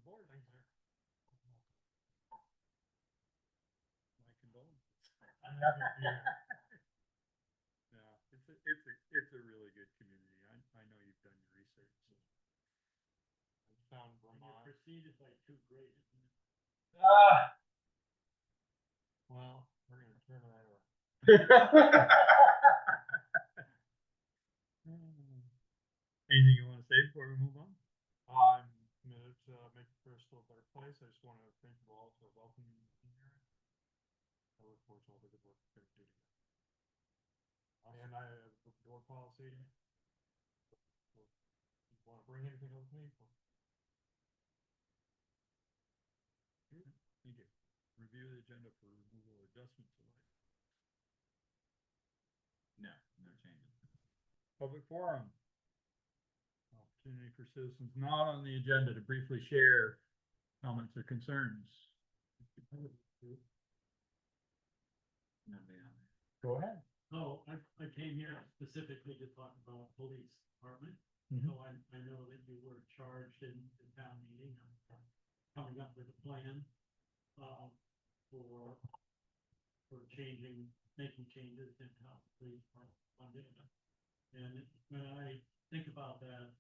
board. Thanks, sir. My condolences. I'm happy to be here. Yeah, it's a really good community. I know you've done your research. So. I found Vermont. You're preceded by two great. Well, we're gonna turn that around. Anything you want to say before we move on? I'm committed to make Bristol a better place. I just want to thank you all for welcoming me here. I look forward to all the good work we're going to do together. And I have a door policy. So if you want to bring anything with me? Good. Thank you. Review the agenda for removal or adjustment tonight. No changes. Public forum. Opportunity for citizens not on the agenda to briefly share comments or concerns. Go ahead. So I came here specifically to talk about police department. Mm-hmm. So I know that you were charged in the town meeting coming up with a plan for making changes in how the police are funded. And when I think about that,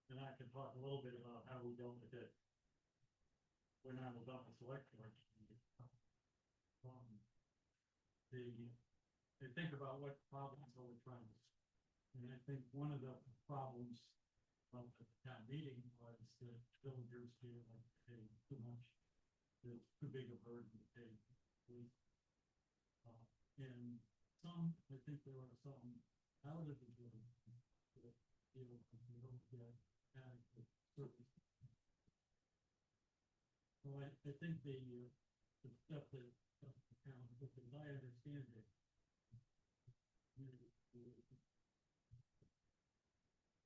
and I can talk a little bit about how we dealt with it when I was on the Selectboard. They think about what problems are we trying to, and I think one of the problems of the town meeting was that villagers feel like they pay too much, it's too big a burden to pay. And I think there are some out of the village that feel like they don't get adequate service. So I think the stuff that the town, as I understand it,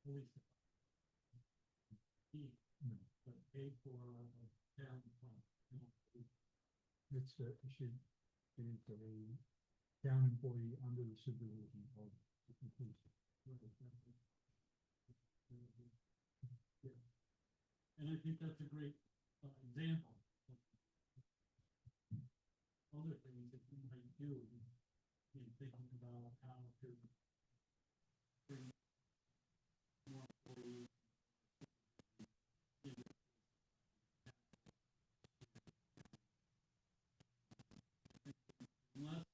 police but paid for town fund. It should be a town employee under the supervision of the police. And I think that's a great example. Other things that we might do in thinking about how to bring more employees. Unless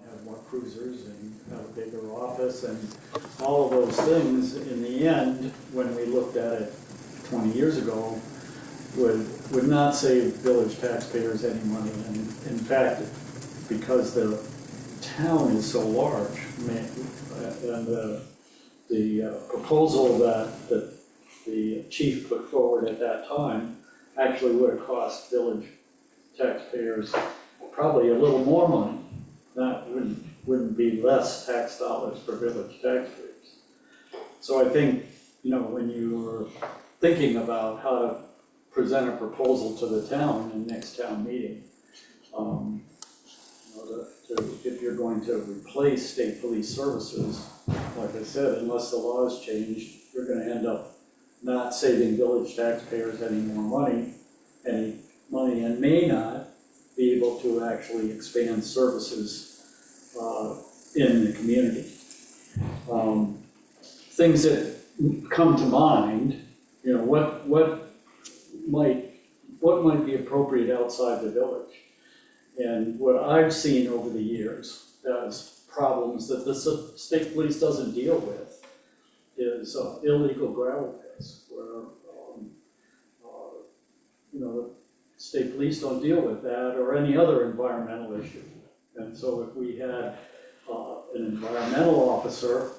have more cruisers and have a bigger office and all of those things, in the end, when we looked at it 20 years ago, would not save village taxpayers any money. And in fact, because the town is so large, and the proposal that the chief put forward at that time actually would have cost village taxpayers probably a little more money. That wouldn't be less tax dollars for village taxpayers. So I think, when you're thinking about how to present a proposal to the town in the next town meeting, if you're going to replace state police services, like I said, unless the laws change, you're gonna end up not saving village taxpayers any more money, and may not be able to actually expand services in the community. Things that come to mind, what might be appropriate outside the village. And what I've seen over the years as problems that the state police doesn't deal with is illegal gravel pits, where the state police don't deal with that or any other environmental issue. And so if we had an environmental officer,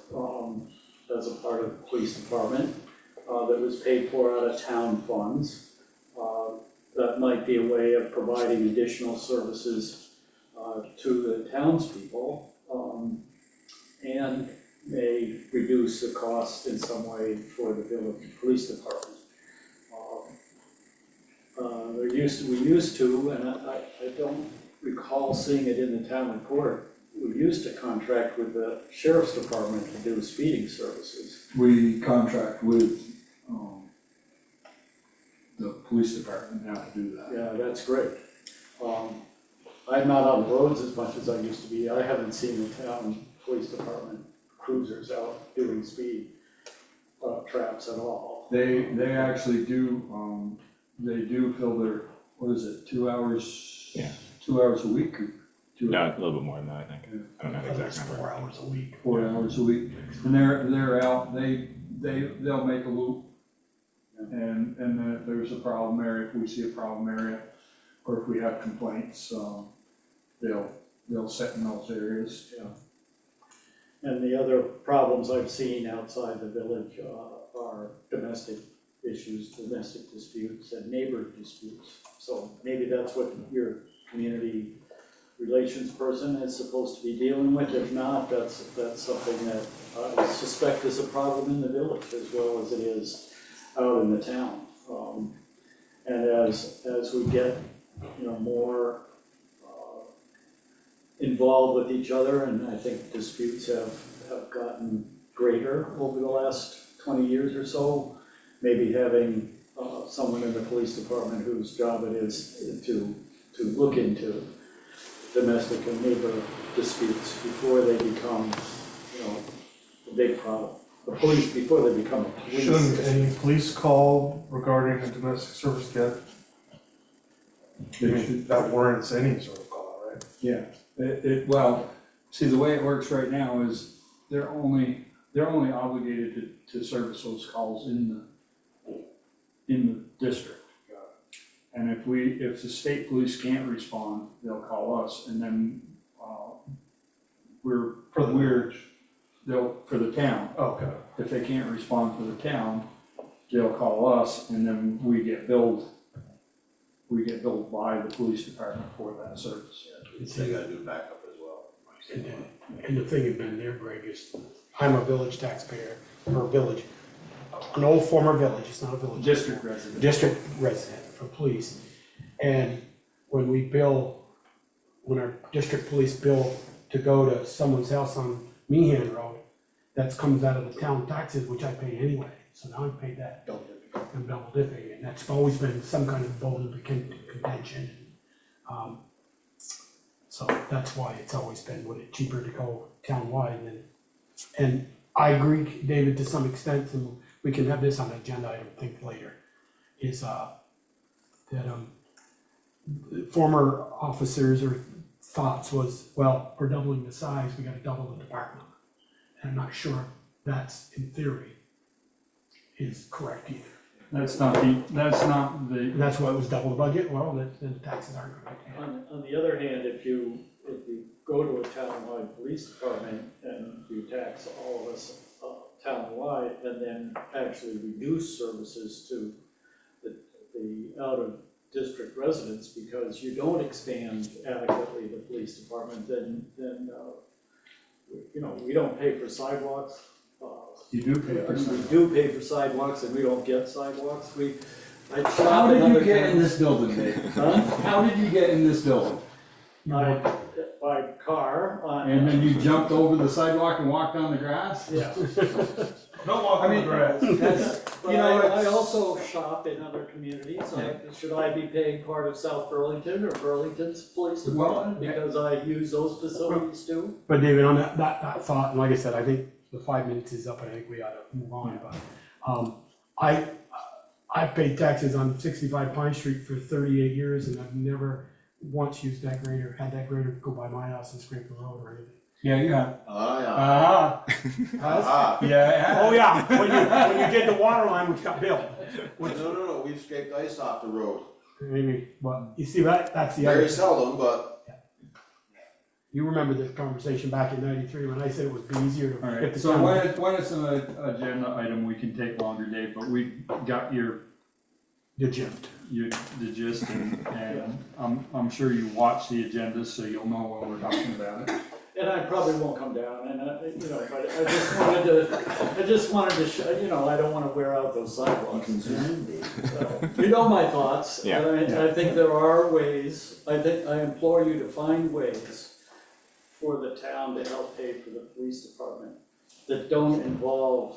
as a part of the police department, that was paid for out of town funds. That might be a way of providing additional services, to the townspeople, and may reduce the cost in some way for the village police department. We used to, and I don't recall seeing it in the town report, we used to contract with the sheriff's department to do speeding services. We contract with, the police department now to do that. Yeah, that's great. I'm not on the roads as much as I used to be. I haven't seen the town police department cruisers out doing speed traps at all. They actually do, they do fill their, what is it, 2 hours? Yeah. 2 hours a week or 2 No, hours? a little bit more than that, I think. I don't know the exact number. 4 hours a week. 4 hours a week. And they're out, they'll make a loop. And then if there's a problem area, if we see a problem area, or if we have complaints, they'll set in those areas. Yeah. And the other problems I've seen outside the village are domestic issues, domestic disputes, and neighbor disputes. So maybe that's what your community relations person is supposed to be dealing with. If not, that's something that I suspect is a problem in the village as well as it is out in the town. And as we get, more involved with each other, and I think disputes have gotten greater over the last 20 years or so, maybe having someone in the police department whose job it is to look into domestic and neighbor disputes before they become, a big problem. The police, before they become a police. Shouldn't any police call regarding a domestic service get? I mean, that warrants any sort of call, right? Yeah, well, see, the way it works right now is they're only obligated to service those calls in the district. And if the state police can't respond, they'll call us, and then, for the town. Okay. If they can't respond for the town, they'll call us, and then we get billed by the police department for that service. So you gotta do backup as well. And the thing has been there, Greg, is I'm a village taxpayer, or a village, an old former village, it's not a village. District resident. District resident for police. And when our district police bill to go to someone's house on Meehan Road, that comes out of the town taxes, which I pay anyway, so now I've paid that. I'm double dipping, and that's always been some kind of bone of contention. So that's why it's always been, would it cheaper to go townwide than, and I agree, David, to some extent, and we can have this on the agenda, I don't think later, is that former officers or thoughts was, well, we're doubling the size, we gotta double the department. And I'm not sure that's, in theory, is correct either. That's not the. And that's why it was double the budget, well, then the taxes aren't gonna be. On the other hand, if you go to a townwide police department and you tax all of us townwide and then actually reduce services to the out-of-district residents because you don't expand adequately the police department, then we don't pay for sidewalks. You do pay for We sidewalks. do pay for sidewalks and we don't get sidewalks. How did you get in this building, Dave? Huh? How did you get in this building? By car. And then you jumped over the sidewalk and walked on the grass? Yeah. Don't walk on the grass. That's, But I also shop in other communities. Should I be paying part of South Burlington or Burlington's police department because I use those facilities too? But David, on that thought, and like I said, I think the 5 minutes is up, and I think we ought to move on, but, I've paid taxes on 65 Pine Street for 38 years, and I've never once used that grader, had that grader go by my house and scrape the road or anything. yeah, you got. Oh, yeah. Uh-huh. Yeah. Oh, yeah, when you did the water line, which got built. No, we've scraped ice off the road. Maybe, but you see, that's the Very other. seldom, but You remember this conversation back in '93 when I said it would be easier to. All if right, the so town- when it's an agenda item, we can take longer, Dave, but we got your The gist. the gist, and I'm sure you watch the agendas, so you'll know when we're talking about it. And I probably won't come down, and, you know, but I just wanted to show, you know, I don't wanna wear out those sidewalks. So, you know my thoughts, Yeah, and I think there are ways, I implore you to find ways for the town to help pay for the police department that don't involve,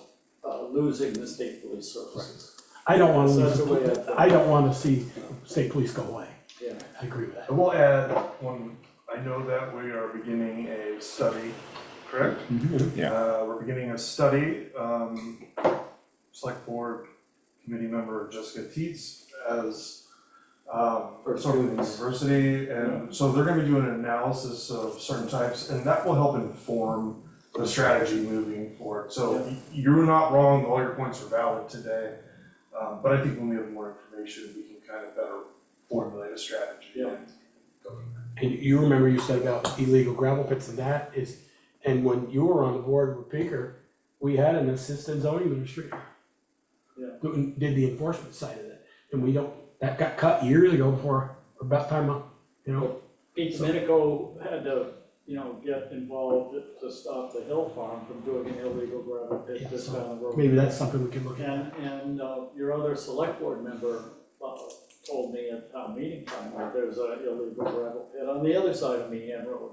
losing the state police services. I don't wanna So lose, that's the way I think. I don't wanna see state police go away. Yeah. I agree with that. I will add one, I know that we are beginning a study, correct? Yeah. We're beginning a study, select board committee member Jessica Teets as For sort of the students. university, and so they're gonna be doing an analysis of certain types, and that will help inform the strategy moving forward. So you're not wrong, all your points are valid today, but I think when we have more information, we can kind of better formulate a strategy. Yeah. And you remember you said about illegal gravel pits, and that is, and when you were on the board with Baker, we had an assistant zoning administrator. Yeah. Who did the enforcement side of it, and we don't, that got cut years ago before, about time, you know? Pete Domenico had to, you know, get involved to stop the Hill Farm from doing an illegal gravel pit Yeah, just so down the road. Maybe that's something we could look at. And your other select board member, told me at town meeting time that there's a illegal gravel pit on the other side of Meehan Road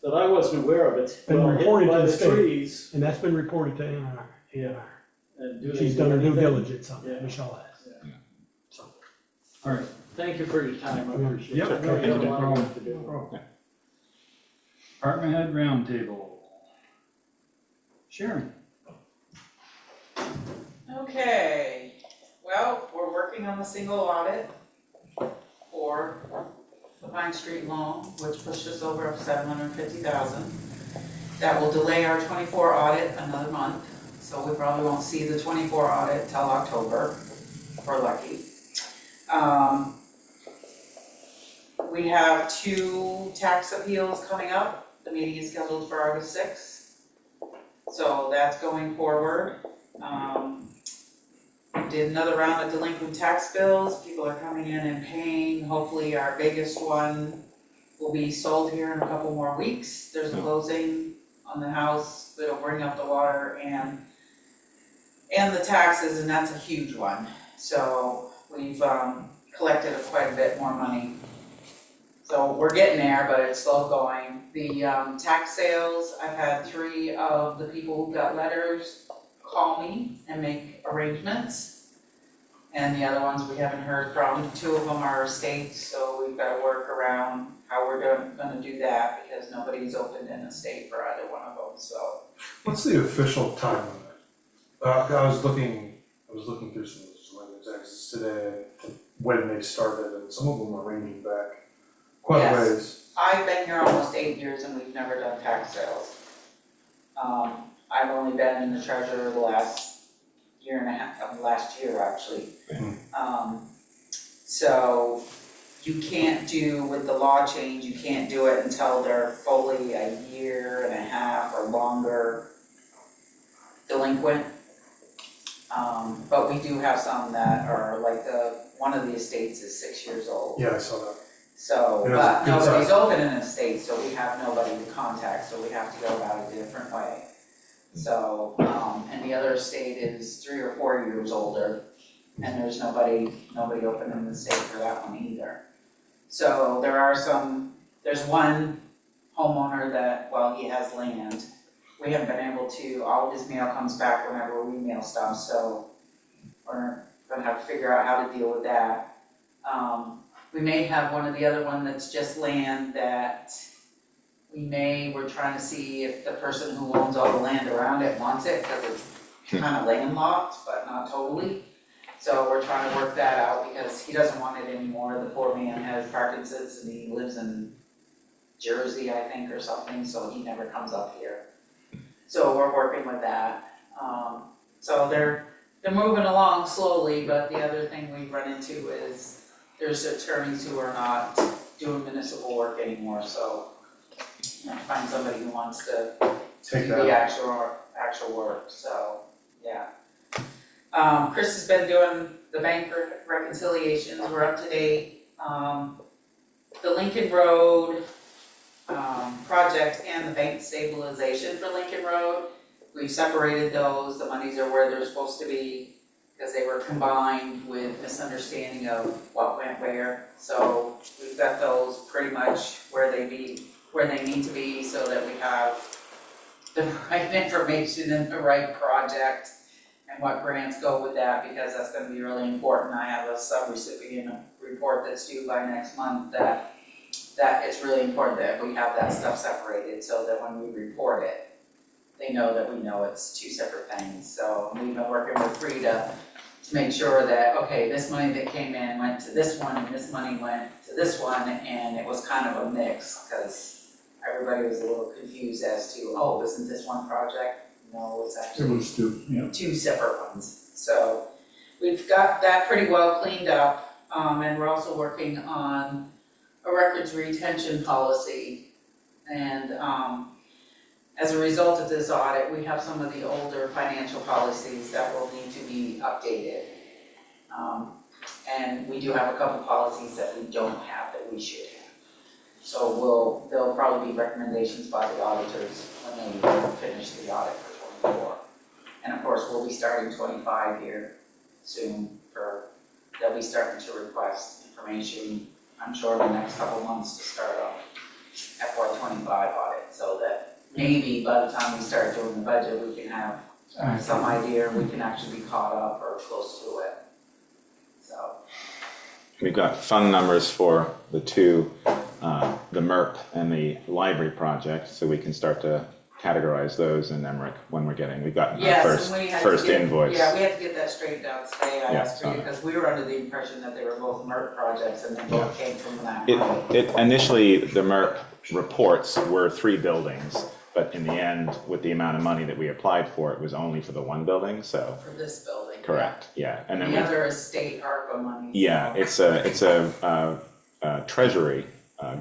that I wasn't aware of. It's Been well hidden reported to by the the state. trees. And that's been reported to ANR. Yeah. And do they She's do done her due anything? diligence on Yeah. it, Michelle has. Yeah. So, All right, Thank you for your time, I Yeah. appreciate it. Yeah, I know you have a no lot of problem. work to do. department head roundtable. Sharon? Okay, well, we're working on the single audit for the Pine Street loan, which pushed us over up $750,000. That will delay our 24 audit another month, so we probably won't see the 24 audit till October, if we're lucky. We have 2 tax appeals coming up. The meeting is scheduled for August 6th. So that's going forward. We did another round of delinquent tax bills. People are coming in and paying. Hopefully our biggest one will be sold here in a couple more weeks. There's a closing on the house that'll bring up the water and the taxes, and that's a huge one. So we've collected quite a bit more money. So we're getting there, but it's slow going. The tax sales, I've had 3 of the people who got letters call me and make arrangements. And the other ones we haven't heard from. 2 of them are estates, so we've got to work around how we're gonna do that because nobody's opened an estate for either one of them, so. What's the official time on that? I was looking through some of those delinquent taxes today, when they started, and some of them are ranging back quite a Yes. ways. I've been here almost 8 years and we've never done tax sales. I've only been in the treasurer the last year and a half, last year actually. So you can't do, with the law change, you can't do it until they're fully a year and a half or longer delinquent. But we do have some that are like one of the estates is 6 years old. Yeah, I saw that. So, Yeah, but good nobody's size. open an estate, so we have nobody to contact, so we have to go about it a different way. So, and the other estate is 3 or 4 years older, and there's nobody open an estate for that one either. So there's one homeowner that, well, he has land. We haven't been able to, all of his mail comes back whenever we mail stuff, so we're gonna have to figure out how to deal with that. We may have one of the other one that's just land that we're trying to see if the person who owns all the land around it wants it, cause it's kind of landlocked, but not totally. So we're trying to work that out because he doesn't want it anymore. The poor man has Parkinson's and he lives in Jersey, I think, or something, so he never comes up here. So we're working with that. So they're moving along slowly, but the other thing we've run into is there's attorneys who are not doing municipal work anymore, so find somebody who wants to Take do that. the actual work, so, yeah. Chris has been doing the bank reconciliations, we're up to date. The Lincoln Road, project and the bank stabilization for Lincoln Road, we've separated those, the monies are where they're supposed to be, because they were combined with misunderstanding of what went where. So we've got those pretty much where they need to be, so that we have the right information and the right project and what grants go with that, because that's gonna be really important. I have a sub-recipient report that's due by next month that it's really important that we have that stuff separated, so that when we report it, they know that we know it's two separate things. So we've been working with Frida to make sure that, okay, this money that came in went to this one, and this money went to this one, and it was kind of a mix, because everybody was a little confused as to, oh, isn't this one project? No, it's It actually was two, yeah. two separate ones. So we've got that pretty well cleaned up, and we're also working on a records retention policy. And as a result of this audit, we have some of the older financial policies that will need to be updated. And we do have a couple policies that we don't have that we should have. So there'll probably be recommendations by the auditors when they finish the audit for 24. And of course, we'll be starting 25 here soon they'll be starting to request information, I'm sure in the next couple months, to start off FY 25 audit, so that maybe by the time we start doing the budget, we can have some idea, we can actually be caught up or close to it. So. We've got fund numbers for the two, the MERP and the library project, so we can start to categorize those in Emmerich when we're getting, we've gotten our Yes, and we had to first get, invoice. yeah, we had to get that straightened out today, I Yeah, asked for you, because we were under the impression that they were both MERP projects and they both came from that It, money. initially, the MERP reports were 3 buildings, but in the end, with the amount of money that we applied for, it was only for the one building, so. For this building. Correct, yeah, and then The we, other is state ARPA money. yeah, so- it's a treasury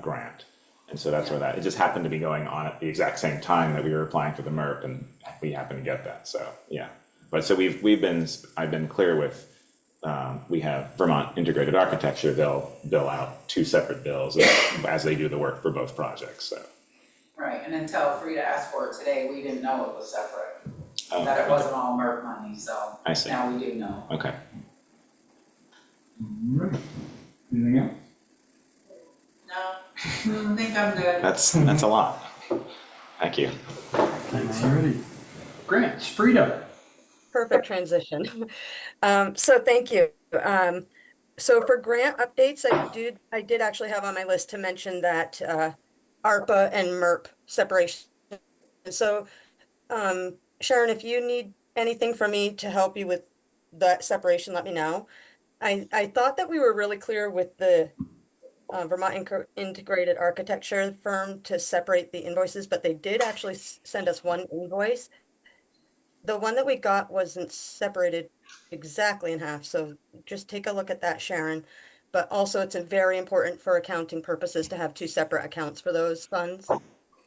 grant. And so that's where it just happened to be going on at the exact same time that we were applying for the MERP, and we happened to get that, so, yeah. But so I've been clear with, we have Vermont Integrated Architecture, they'll bill out 2 separate bills as they do the work for both projects, so. Right, and until Frida asked for it today, we didn't know it was separate, Oh, that it okay. wasn't all MERP money, so I see, now we do know. okay. Alright. Anything else? No, I think I'm good. That's a lot. Thank you. Alrighty. Grants, Frida. Perfect transition. So thank you. So for grant updates, I did actually have on my list to mention that ARPA and MERP separation. So Sharon, if you need anything from me to help you with that separation, let me know. I thought that we were really clear with the Vermont Integrated Architecture firm to separate the invoices, but they did actually send us one invoice. The one that we got wasn't separated exactly in half, so just take a look at that, Sharon. But also, it's very important for accounting purposes to have 2 separate accounts for those funds,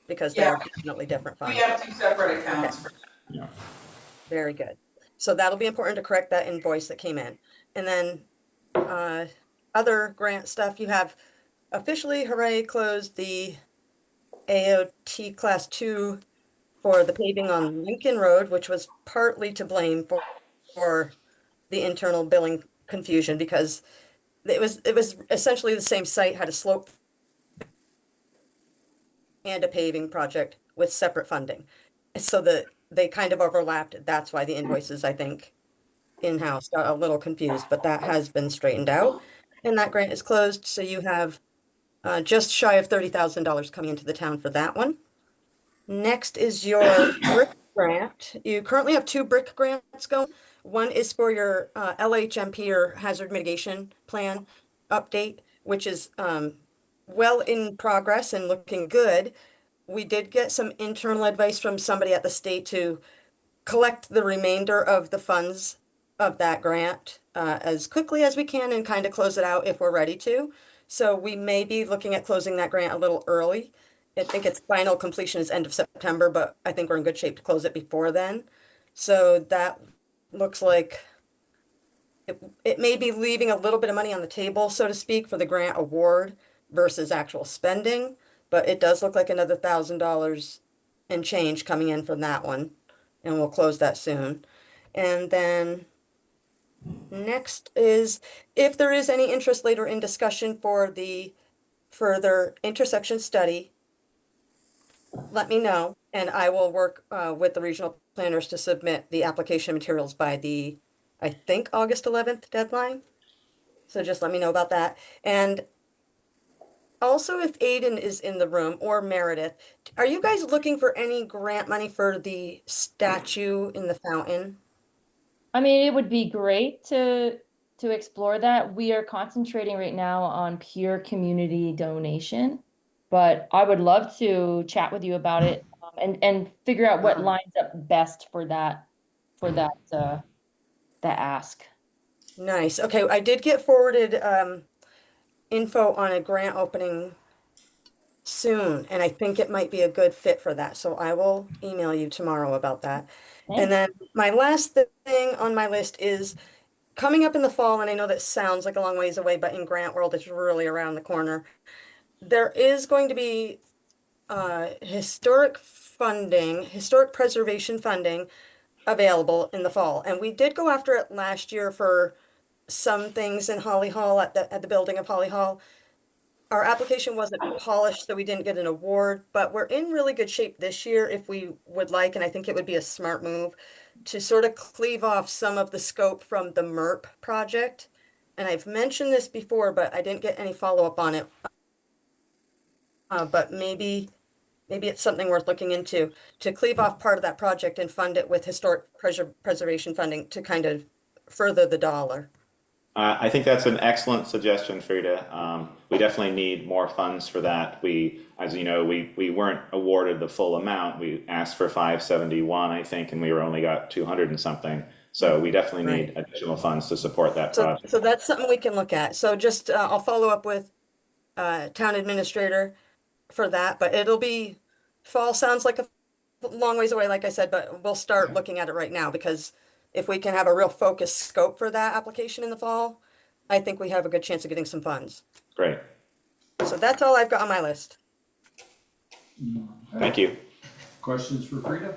because they're definitely different We funds. have 2 separate accounts for Very good. So that'll be important to correct that invoice that came in. And then other grant stuff, you have officially, hooray, closed the AOT Class 2 for the paving on Lincoln Road, which was partly to blame for the internal billing confusion, because it was essentially the same site, had a slope and a paving project with separate funding. So that they kind of overlapped. That's why the invoices, I think, in-house got a little confused, but that has been straightened out. And that grant is closed, so you have just shy of $30,000 coming into the town for that one. Next is your brick grant. You currently have 2 brick grants going. One is for your LHMP, or hazard mitigation plan update, which is well in progress and looking good. We did get some internal advice from somebody at the state to collect the remainder of the funds of that grant as quickly as we can and kind of close it out if we're ready to. So we may be looking at closing that grant a little early I think its final completion is end of September, but I think we're in good shape to close it before then. So that looks like it may be leaving a little bit of money on the table, so to speak, for the grant award versus actual spending, but it does look like another $1,000 and change coming in from that one, and we'll close that soon. And then next is if there is any interest later in discussion for the further intersection study, let me know, and I will work with the regional planners to submit the application materials by the, I think, August 11th deadline. So just let me know about that. And also, if Aiden is in the room or Meredith, are you guys looking for any grant money for the statue in the fountain? I mean, it would be great to explore that. We are concentrating right now on pure community donation, but I would love to chat with you about it and figure out what lines up best for that ask. Nice. Okay, I did get forwarded info on a grant opening soon, and I think it might be a good fit for that. So I will email you tomorrow about that. And Thanks. then my last thing on my list is coming up in the fall, and I know that sounds like a long ways away, but in grant world, it's really around the corner. There is going to be historic funding, historic preservation funding available in the fall. And we did go after it last year for some things in Holly Hall at the building of Holly Hall. Our application wasn't polished, so we didn't get an award, but we're in really good shape this year if we would like, and I think it would be a smart move to sort of cleave off some of the scope from the MERP project. And I've mentioned this before, but I didn't get any follow-up on it. But maybe it's something worth looking into to cleave off part of that project and fund it with historic preservation funding to kind of further the dollar. I think that's an excellent suggestion, Frida. We definitely need more funds for that. We, as you know, we weren't awarded the full amount. We asked for 571, I think, and we were only got 200 and something. So we definitely need additional funds to support that project. So that's something we can look at. So just I'll follow up with town administrator for that, but it'll be fall sounds like a long ways away, like I said, but we'll start looking at it right now because if we can have a real focused scope for that application in the fall, I think we have a good chance of getting some funds. Great. So that's all I've got on my list. Thank you. Questions for Frida?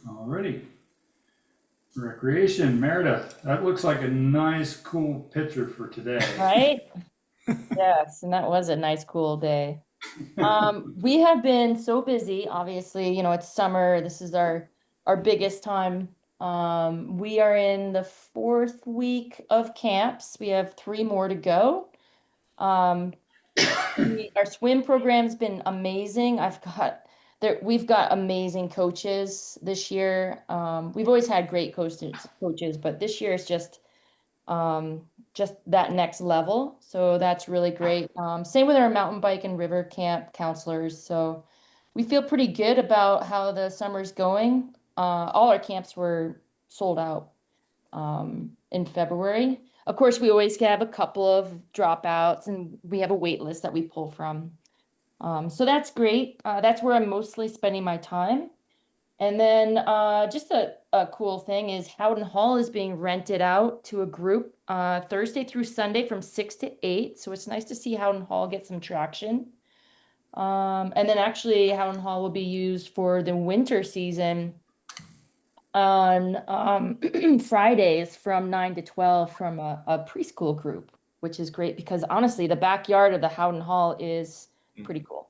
Alrighty. Recreation, Meredith, that looks like a nice, cool picture for today. Right? Yes, and that was a nice, cool day. We have been so busy, obviously, you know, it's summer. This is our biggest time. We are in the 4th week of camps. We have 3 more to go. Our swim program's been amazing. We've got amazing coaches this year. We've always had great coaches, but this year is just that next level. So that's really great. Same with our mountain bike and river camp counselors. So we feel pretty good about how the summer's going. All our camps were sold out in February. Of course, we always have a couple of dropouts and we have a wait list that we pull from. So that's great. That's where I'm mostly spending my time. And then just a cool thing is Howden Hall is being rented out to a group Thursday through Sunday from 6 to 8. So it's nice to see Howden Hall get some traction. And then actually Howden Hall will be used for the winter season on Fridays from 9 to 12 from a preschool group, which is great because honestly, the backyard of the Howden Hall is pretty cool.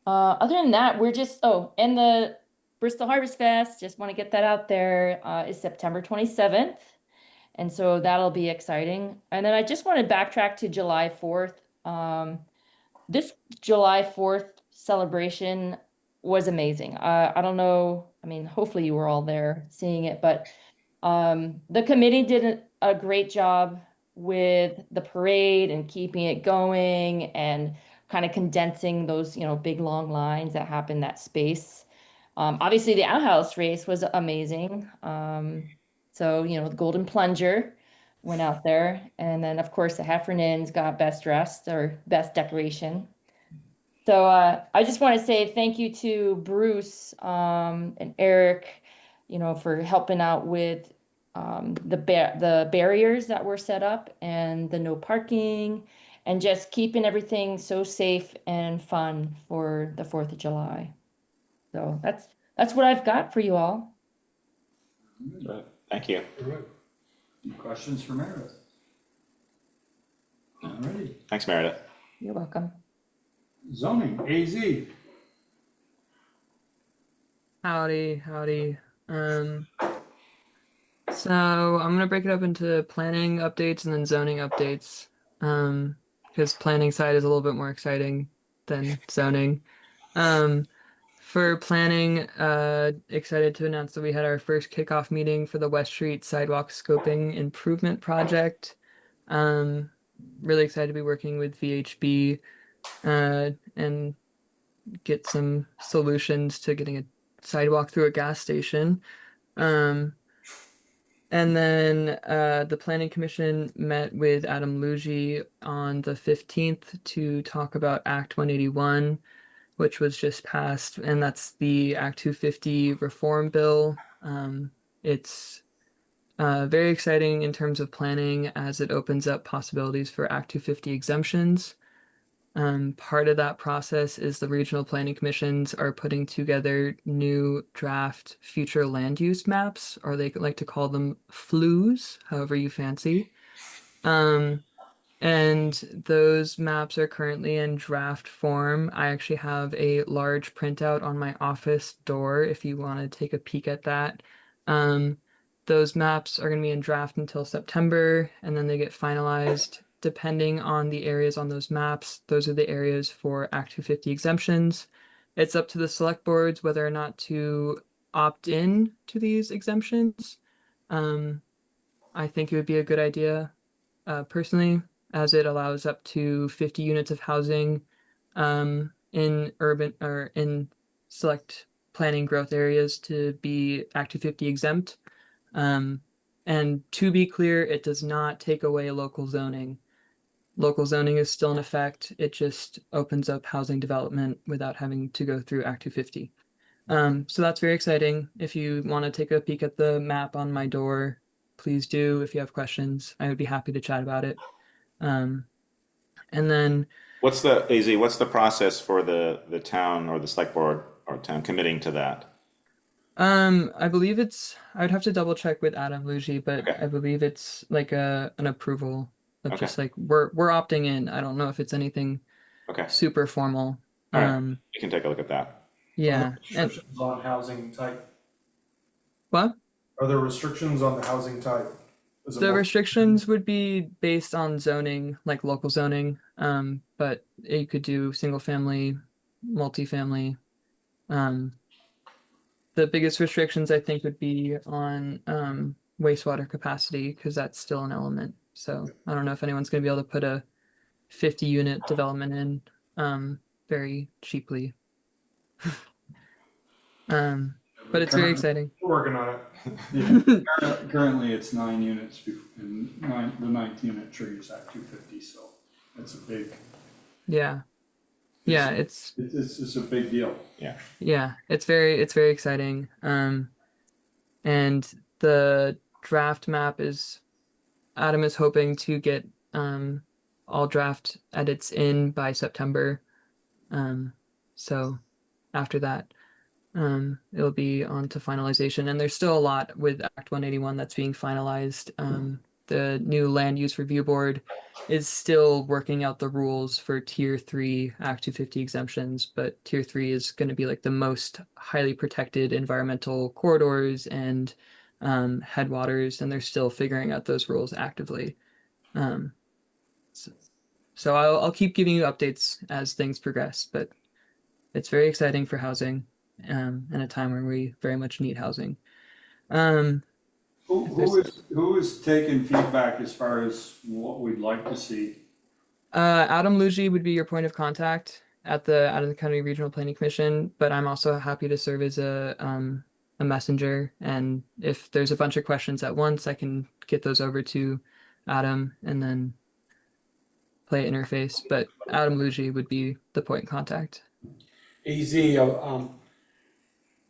Other than that, we're just, and the Bristol Harvest Fest, just want to get that out there, is September 27th. And so that'll be exciting. And then I just want to backtrack to July 4th. This July 4th celebration was amazing. I don't know, I mean, hopefully you were all there seeing it, but the committee did a great job with the parade and keeping it going and kind of condensing those, big long lines that happen in that space. Obviously the outhouse race was amazing. So, the Golden Plunger went out there. And then of course the Heffernans got best dressed or best decoration. So I just want to say thank you to Bruce and Eric, for helping out with the barriers that were set up and the no parking and just keeping everything so safe and fun for the 4th of July. So that's what I've got for you all. Right. Thank you. All right. Any questions for Meredith? All righty. Thanks, Meredith. You're welcome. Zoning, AZ. Howdy. So I'm gonna break it up into planning updates and then zoning updates. Because planning side is a little bit more exciting than zoning. For planning, excited to announce that we had our first kickoff meeting for the West Street Sidewalk Scoping Improvement Project. Really excited to be working with VHB and get some solutions to getting a sidewalk through a gas station. And then the Planning Commission met with Adam Luigi on the 15th to talk about Act 181, which was just passed, and that's the Act 250 reform bill. It's very exciting in terms of planning as it opens up possibilities for Act 250 exemptions. Part of that process is the regional planning commissions are putting together new draft future land use maps, or they like to call them FLUs, however you fancy. And those maps are currently in draft form. I actually have a large printout on my office door if you want to take a peek at that. Those maps are going to be in draft until September, and then they get finalized depending on the areas on those maps. Those are the areas for Act 250 exemptions. It's up to the select boards whether or not to opt in to these exemptions. I think it would be a good idea, personally, as it allows up to 50 units of housing in urban or in select planning growth areas to be Act 250 exempt. And to be clear, it does not take away local zoning. Local zoning is still in effect. It just opens up housing development without having to go through Act 250. So that's very exciting. If you want to take a peek at the map on my door, please do. If you have questions, I would be happy to chat about it. And then What's the process for the town or the select board or town committing to that? I believe I would have to double check with Adam Luigi, but Okay. I believe it's like an approval of Okay. just like we're opting in. I don't know if it's anything Okay. super formal. All right. You can take a look at that. Yeah. And Restrictions on housing type. what? Are there restrictions on the housing type? Is it The multi- restrictions would be based on zoning, like local zoning. But you could do single family, multifamily. The biggest restrictions I think would be on wastewater capacity because that's still an element. So I don't know if anyone's going to be able to put a 50 unit development in very cheaply. But it's very exciting. We're working on it. Yeah. Currently, it's 9 units, and the 9th unit triggers Act 250, so that's a big. Yeah. Yeah, it's a big deal. Yeah, it's very exciting. And the draft map Adam is hoping to get all draft edits in by September. So after that, it'll be on to finalization. And there's still a lot with Act 181 that's being finalized. The new land use review board is still working out the rules for tier 3 Act 250 exemptions, but tier 3 is going to be like the most highly protected environmental corridors and headwaters, and they're still figuring out those rules actively. So I'll keep giving you updates as things progress, but it's very exciting for housing in a time where we very much need housing. Who is taking feedback as far as what we'd like to see? Adam Luigi would be your point of contact at the Adams County Regional Planning Commission, but I'm also happy to serve as a messenger. And if there's a bunch of questions at once, I can get those over to Adam, and then play interface, but Adam Luigi would be the point contact. AZ,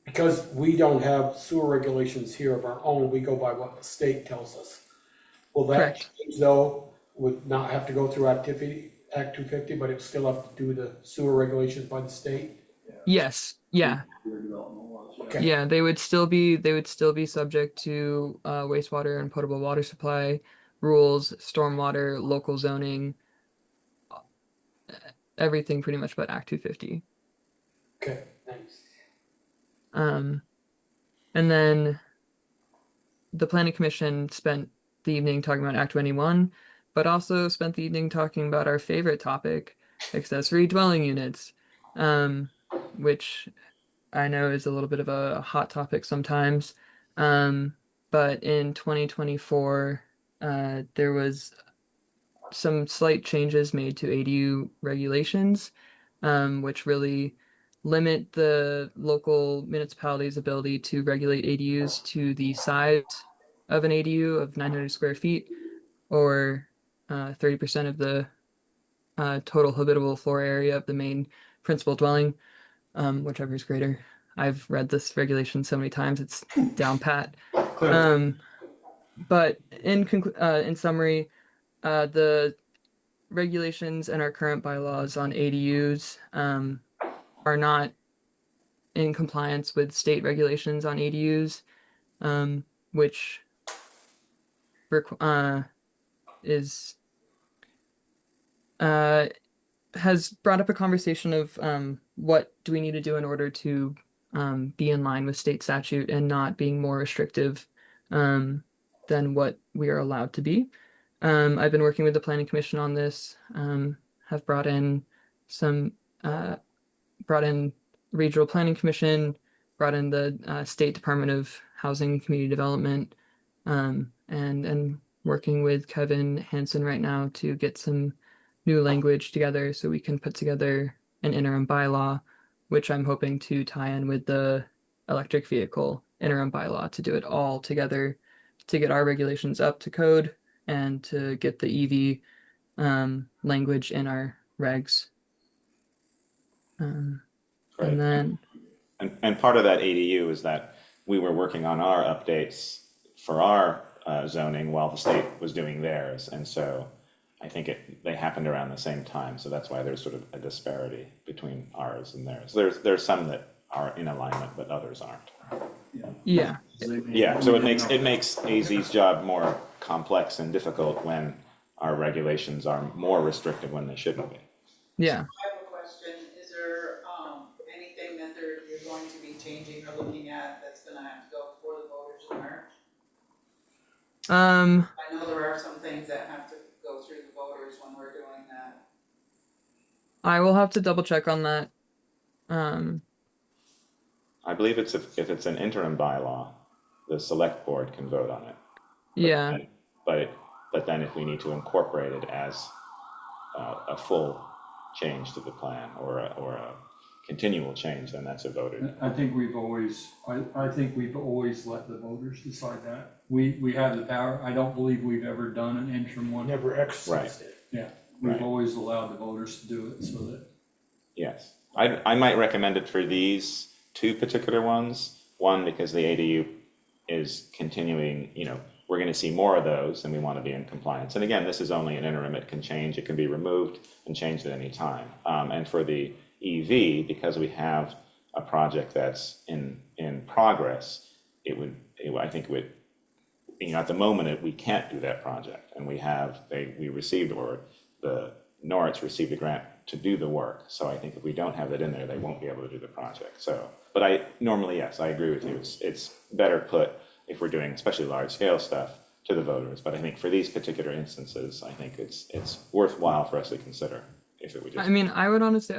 because we don't have sewer regulations here of our own, we go by what the state tells us. Will that Correct. change though, would not have to go through Act 250, but it still have to do the sewer regulations by the state? Yes, yeah. Your development laws, yeah. Okay. Yeah, they would still be subject to wastewater and potable water supply rules, stormwater, local zoning, everything pretty much but Act 250. Okay, thanks. And then the Planning Commission spent the evening talking about Act 21, but also spent the evening talking about our favorite topic, accessory dwelling units, which I know is a little bit of a hot topic sometimes. But in 2024, there was some slight changes made to ADU regulations, which really limit the local municipality's ability to regulate ADUs to the size of an ADU of 900 square feet, or 30% of the total habitable floor area of the main principal dwelling, whichever is greater. I've read this regulation so many times, it's down pat. But in summary, the regulations and our current bylaws on ADUs are not in compliance with state regulations on ADUs, which is has brought up a conversation of what do we need to do in order to be in line with state statute and not being more restrictive than what we are allowed to be. I've been working with the Planning Commission on this, have brought in Regional Planning Commission, brought in the State Department of Housing and Community Development, and working with Kevin Hansen right now to get some new language together so we can put together an interim bylaw, which I'm hoping to tie in with the electric vehicle interim bylaw to do it all together to get our regulations up to code and to get the EV language in our regs. And then And part of that ADU is that we were working on our updates for our zoning while the state was doing theirs. And so I think they happened around the same time. So that's why there's sort of a disparity between ours and theirs. There's some that are in alignment, but others aren't. Yeah. Yeah, so it makes AZ's job more complex and difficult when our regulations are more restrictive when they shouldn't be. Yeah. I have a question. Is there anything that you're going to be changing or looking at that's gonna have to go before the voters in March? I know there are some things that have to go through the voters when we're doing that. I will have to double check on that. I believe if it's an interim bylaw, the select board can vote on it. Yeah. But then if we need to incorporate it as a full change to the plan or a continual change, then that's a voter. I think we've always let the voters decide that. We have the power. I don't believe we've ever done an interim one. Never exercised it. Yeah, we've Right. always allowed the voters to do it so that. Yes, I might recommend it for these two particular ones. One, because the ADU is continuing, we're gonna see more of those and we wanna be in compliance. And again, this is only an interim, it can change, it can be removed and changed at any time. And for the EV, because we have a project that's in progress, I think it would, at the moment, we can't do that project. And we received, or the Norwich received a grant to do the work. So I think if we don't have it in there, they won't be able to do the project. So, but normally, yes, I agree with you. It's better put, if we're doing especially large scale stuff, to the voters. But I think for these particular instances, I think it's worthwhile for us to consider if it would just. I mean, I would honestly,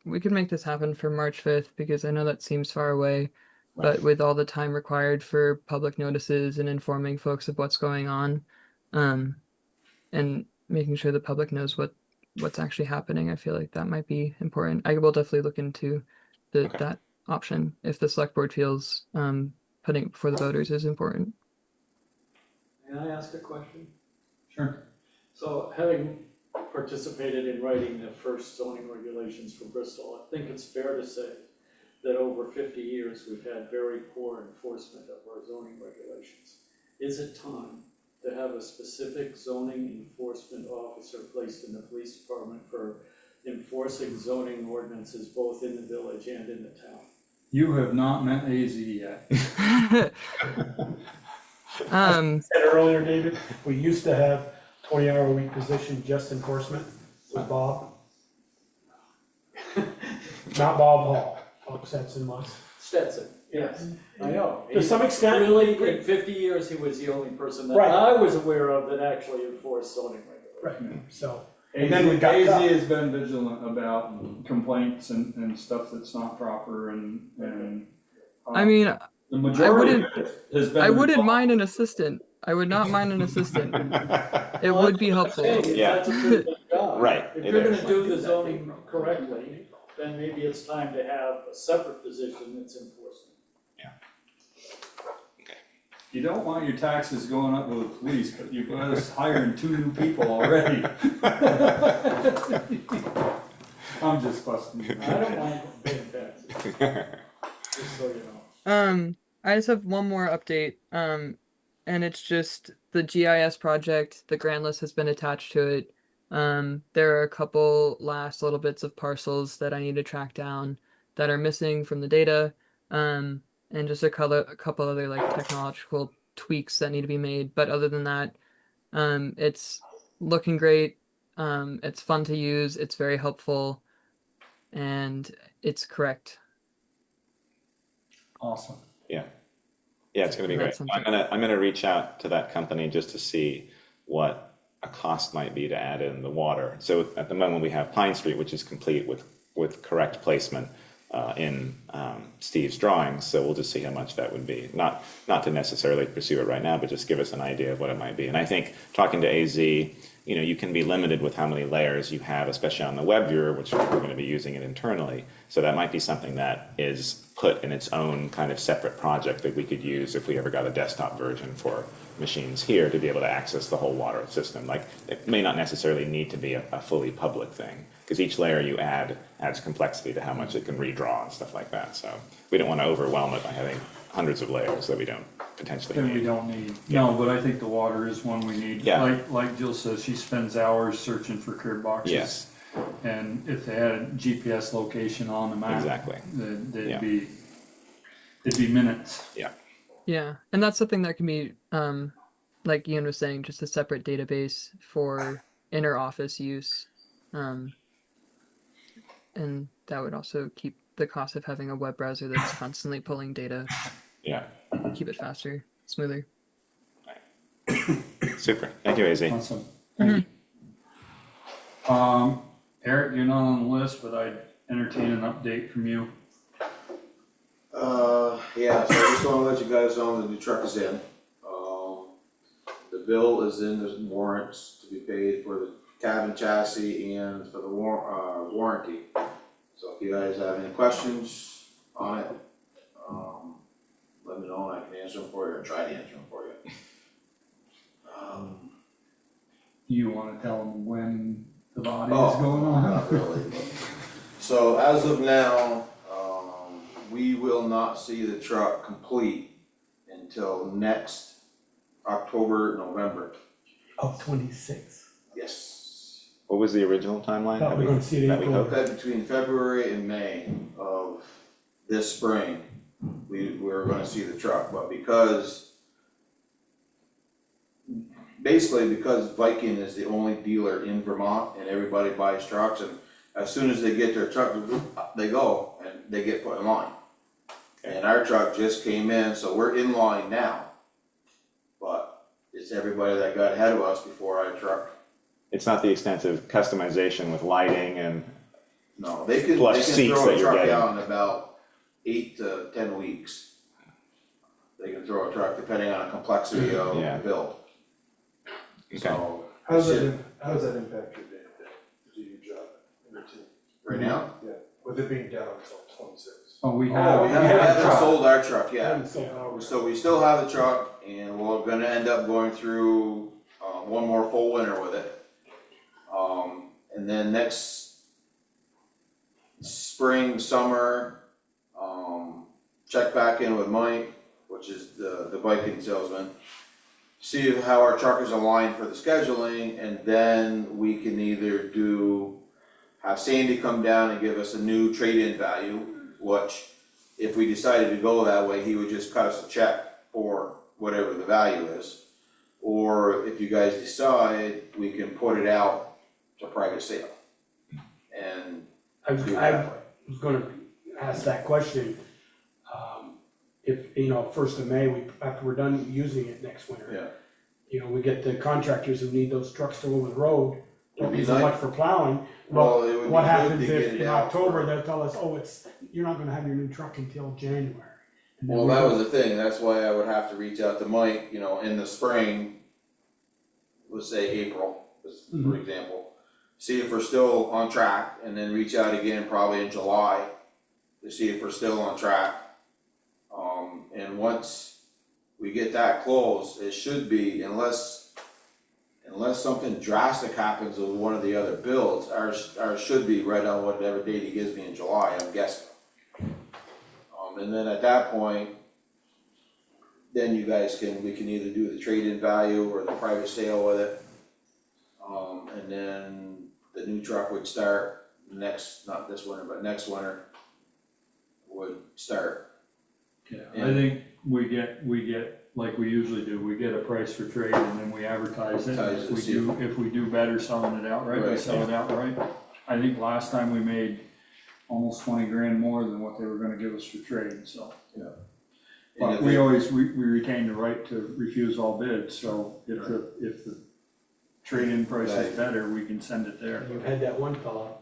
we could make this happen for March 5th because I know that seems far away, but with all the time required for public notices and informing folks of what's going on, and making sure the public knows what's actually happening, I feel like that might be important. I will definitely look into that option if the select board feels putting it before the voters is important. May I ask a question? Sure. So having participated in writing the first zoning regulations for Bristol, I think it's fair to say that over 50 years, we've had very poor enforcement of our zoning regulations. Is it time to have a specific zoning enforcement officer placed in the police department for enforcing zoning ordinances both in the village and in the town? You have not met AZ yet. Said earlier, David, we used to have 20-hour-a-week position, just enforcement with Bob. Not Bob Hall, Bob Stetson was. Stetson, yes, I know. To some extent, Really, in 50 years, he was the only person that Right. I was aware of that actually enforced zoning regulations. right, so, and then we got AZ cut. has been vigilant about complaints and stuff that's not proper and. I mean, The majority of it has been. I wouldn't resolved. mind an assistant. I would not mind an assistant. It would be helpful. Yeah. That's a pretty big job. Right, If it you're is. gonna do the zoning correctly, then maybe it's time to have a separate position that's enforcement. You don't want your taxes going up with the police, but you've got us hiring 2 new people already. I'm just busting you. I don't mind paying taxes, just so you know. I just have one more update. And it's just the GIS project. The grant list has been attached to it. There are a couple last little bits of parcels that I need to track down that are missing from the data. And just a couple other like technological tweaks that need to be made. But other than that, it's looking great. It's fun to use. It's very helpful, and it's correct. Awesome. Yeah, it's gonna be great. That's something. I'm gonna reach out to that company just to see what a cost might be to add in the water. So at the moment, we have Pine Street, which is complete with correct placement in Steve's drawings, so we'll just see how much that would be. Not to necessarily pursue it right now, but just give us an idea of what it might be. And I think talking to AZ, you can be limited with how many layers you have, especially on the web viewer, which we're going to be using it internally. So that might be something that is put in its own kind of separate project that we could use if we ever got a desktop version for machines here to be able to access the whole water system. Like, it may not necessarily need to be a fully public thing, because each layer you add adds complexity to how much it can redraw and stuff like that. So we don't want to overwhelm it by having hundreds of layers that we don't potentially That we need. don't need. No, but I think the water is one we need. Yeah. Like Jill says, she spends hours searching for curb boxes. Yes. And if they had a GPS location on the map. Exactly. They'd Yeah. be, it'd be minutes. Yeah, and that's something that can be, like Ian was saying, just a separate database for inner office use. And that would also keep the cost of having a web browser that's constantly pulling data, Yeah. keep it faster, smoother. Super. Thank you, AZ. Awesome. Mhm. Eric, you're not on the list, but I'd entertain an update from you. Yeah, so I just wanna let you guys know the new truck is in. The bill is in, there's warrants to be paid for the cabin chassis and for the warranty. So if you guys have any questions on it, let me know and I can answer them for you or try to answer them for you. You wanna tell them when the body Oh, is going on? not really, but- So as of now, we will not see the truck complete until next October, November. Of 26. Yes. What was the original timeline? Thought we were gonna see it that we April. hoped? Between February and May of this spring, we were gonna see the truck, but because Viking is the only dealer in Vermont and everybody buys trucks, and as soon as they get their truck, they go and they get put in line. And our truck just came in, so we're in line now. But it's everybody that got ahead of us before our truck. It's not the extensive customization with lighting and, No, they can Plus seats throw that a you're truck getting. out in about 8 to 10 weeks. They can throw a truck depending on the complexity of Yeah. the build. okay. So, How does that impact your day to do your job and your team? right now, Yeah, with it being down until 26. Oh, we we have. haven't sold our truck yet. Haven't sold ours. So we still have the truck and we're gonna end up going through, one more full winter with it. And then next spring, summer, check back in with Mike, which is the biking salesman. See how our truckers align for the scheduling, and then we can either have Sandy come down and give us a new trade-in value, which if we decided to go that way, he would just cut us a check for whatever the value is. Or if you guys decide, we can put it out to private sale. And I do it I that way. was gonna ask that question. If, you know, 1st of May, after we're done using it next winter. Yeah. You know, we get the contractors who need those trucks to go over the road, don't It'd be use them nice- much for plowing. Well, it would be What good happens to get if it in out October, for- they'll tell us, oh, you're not gonna have your new truck until January. And then Well, we that go- was the thing, that's why I would have to reach out to Mike, you know, in the spring, let's say April, for Mhm. example. See if we're still on track, and then reach out again probably in July to see if we're still on track. And once we get that closed, it should be, unless something drastic happens with one of the other builds, ours should be right on whatever date he gives me in July, I'm guessing. And then at that point, then we can either do the trade-in value or the private sale with it. And then the new truck would start not this winter, but next winter would start. Yeah, I think we get, like we usually do, we get a price for trade and then we advertise it. Advertise it, see If we do better selling it outright, we Right, sell it outright. I think last time we made almost 20 grand more than what they were gonna give us for trade, so. And But if we always, we retain the right to refuse all bids, so if the trade-in price is better, we can send it there. You've had that one fella,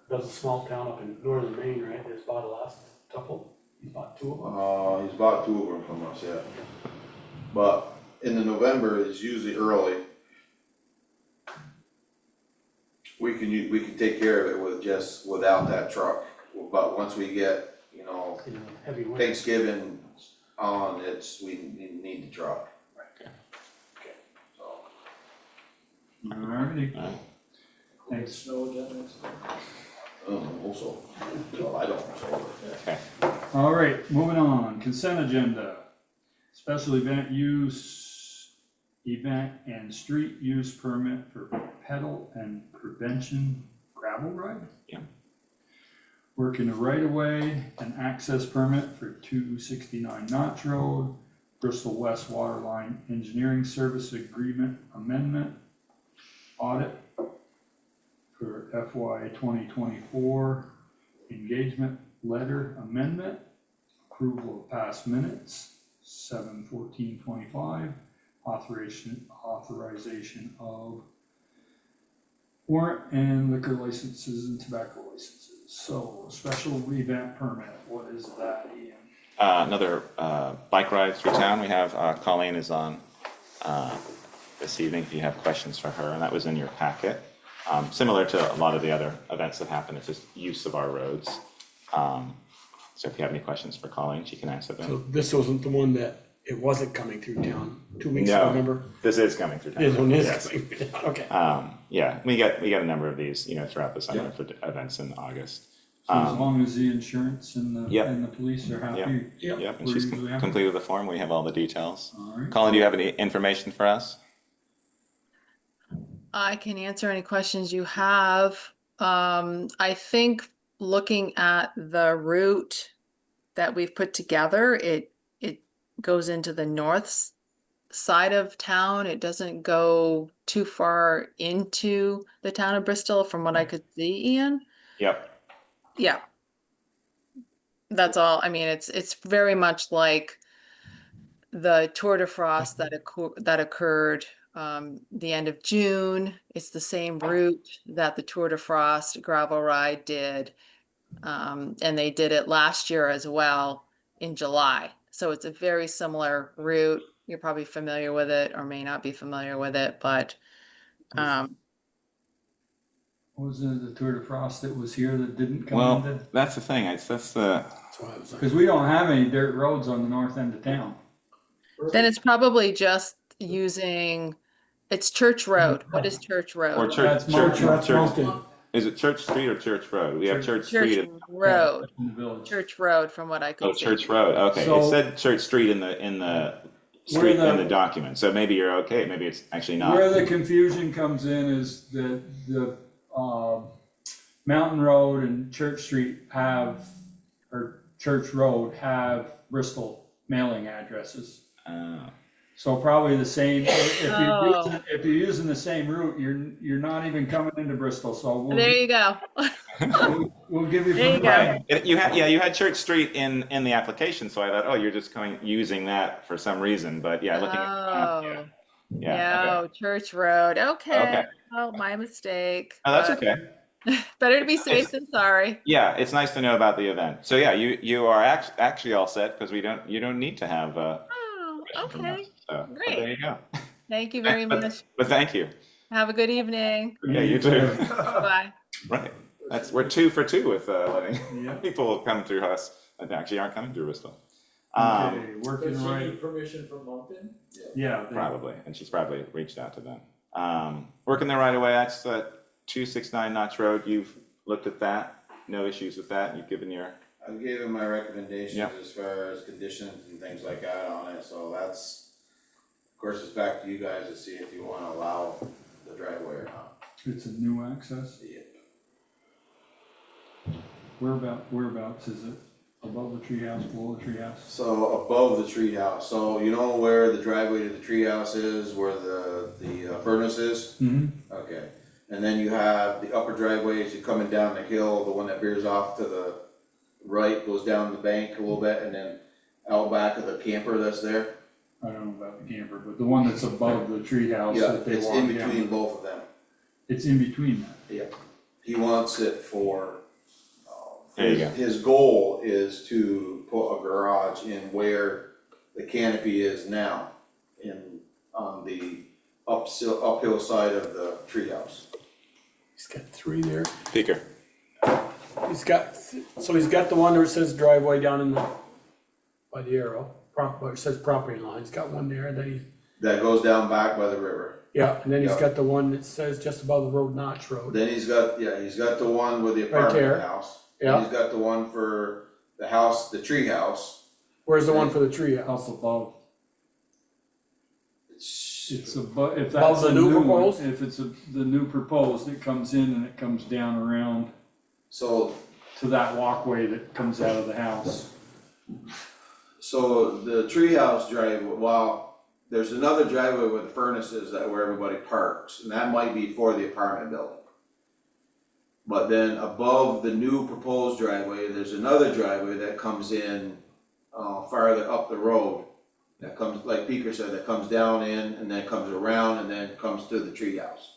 does a small town up in northern Maine, right, that's bought a last couple, he's bought 2 of them. He's bought 2 of them from us, yeah. But in the November, it's usually early. We can take care of it without that truck. But once we get, you know, You know, heavy winter. Thanksgiving on, we need the truck. So, Alrighty, Alright. thanks. also, well, I don't, so. Okay. All right, moving on, consent agenda. Special event and street use permit for pedal and prevention gravel ride? Yeah. Work in the right of way, an access permit for 269 Notch Road, Bristol West Waterline Engineering Service Agreement Amendment, audit for FY 2024, engagement letter amendment, approval of past minutes, 7/14/25, authorization of warrant and liquor licenses and tobacco licenses. So, special event permit, what is that, Ian? Another bike ride through town. We have Colleen is on this evening if you have questions for her, and that was in your packet. Similar to a lot of the other events that happen, it's just use of our roads. So if you have any questions for Colleen, she can answer So them. this wasn't the one that, it wasn't coming through town 2 weeks ago, No, remember? this is coming through town. This one is Yes. coming through town, okay. Yeah, we get a number of these, throughout the summer for events in August. So as long as the insurance and Yep. the police are happy. Yep. Yep, and We're she's usually happy. completed the form. We have all the details. All right. Colleen, do you have any information for us? I can answer any questions you have. I think looking at the route that we've put together, it goes into the north side of town. It doesn't go too far into the town of Bristol from what I could see, Ian. Yep. Yeah. That's all. I mean, it's very much like the Tour de France that occurred the end of June. It's the same route that the Tour de France gravel ride did. And they did it last year as well in July. So it's a very similar route. You're probably familiar with it or may not be familiar with it, but Was it the Tour de France that was here that didn't come Well, into? that's the thing. That's the That's why I was like, Because we don't have any dirt roads on the north end of town. then it's probably just using It's Church Road. What is Church Or Road? Church, That's Mountain, That's Church, Mountain. is it Church Street or Church Road? We have Church Church Street. Road. in the village. Church Road, from what I Oh, could see. Church Road, okay, it So- said Church Street in the street Where in the- the document, so maybe you're okay, maybe it's actually Where not. the confusion comes in is that the, Mountain Road and Church Street have, or Church Road have Bristol mailing addresses. So probably the same, Oh. if you're using the same route, you're not even coming into Bristol, so There you go. we'll give you. There you go. Right, you had Church Street in the application, so I thought, oh, you're just using that for some reason, but yeah, looking at the map, Oh, yeah, okay. no, Church Road. Okay. Okay. Oh, my mistake. Oh, that's but okay. Better to be safe than sorry. Yeah, it's nice to know about the event. So yeah, you are actually all set because you don't need to have Oh, question from okay. us. So, but Great. there you go. Thank you very much. But thank you. Have a good evening. Yeah, you too. Bye. Right. We're 2 for 2 with letting Yeah. people come through us that actually aren't coming through Bristol. Okay, working right, permission from Mountain? yeah. Probably, and she's probably reached out to them. Working there right away. That's 269 Notch Road. You've looked at that. No issues with that. You've given your. I gave him my recommendations Yeah. as far as conditions and things like that on it, so that's, of course, it's back to you guys to see if you wanna allow the driveway or not. It's a new access. Whereabouts is it? Above the treehouse, below the treehouse? So above the treehouse, so you know where the driveway to the treehouse is, where the furnace is? Mm-hmm. Okay, and then you have the upper driveway as you're coming down the hill, the one that veers off to the right, goes down the bank a little bit, and then out back of the camper that's there. I don't know about the camper, but the one that's above the treehouse Yeah, that they it's walk in down. between both of them. It's in between that. Yeah. He wants it for, There you go. his goal is to put a garage in where the canopy is now, on the uphill side of the treehouse. He's got 3 there. Speaker. He's got, so he's got the one where it says driveway down in the, by the arrow, where it says property line, he's got one there, and then That goes down back by the river. yeah, and then he's Yeah. got the one that says just above the road, Notch Road. Then he's got the one with the Right apartment there. house. Yeah. And he's got the one for the house, the tree house. Where's the one for the tree house? House above. It's above, if Above that's the a new new one, proposed? if it's the new proposed, it comes in and it comes down around So, to that walkway that comes out of the house. so the treehouse driveway, well, there's another driveway where the furnace is, where everybody parks, and that might be for the apartment building. But then above the new proposed driveway, there's another driveway that comes in, farther up the road. That comes, like Peter said, that comes down in and then comes around and then comes to the treehouse.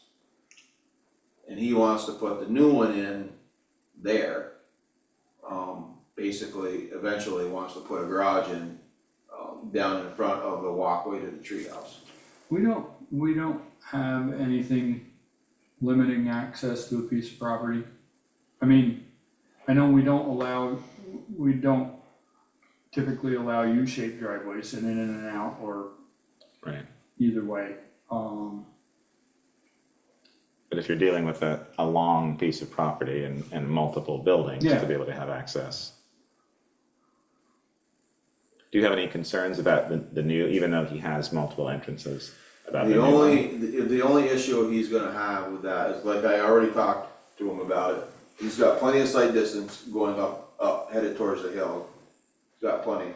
And he wants to put the new one in there. Basically, eventually wants to put a garage in, down in front of the walkway to the treehouse. We don't have anything limiting access to a piece of property. I mean, I know we don't typically allow U-shaped driveways and in and out or Right. either way. But if you're dealing with a long piece of property and multiple buildings Yeah. to be able to have access. Do you have any concerns about the new, even though he has multiple entrances, about the The new one? the only issue he's gonna have with that is, like I already talked to him about it, he's got plenty of sight distance going up, headed towards the hill. He's got plenty.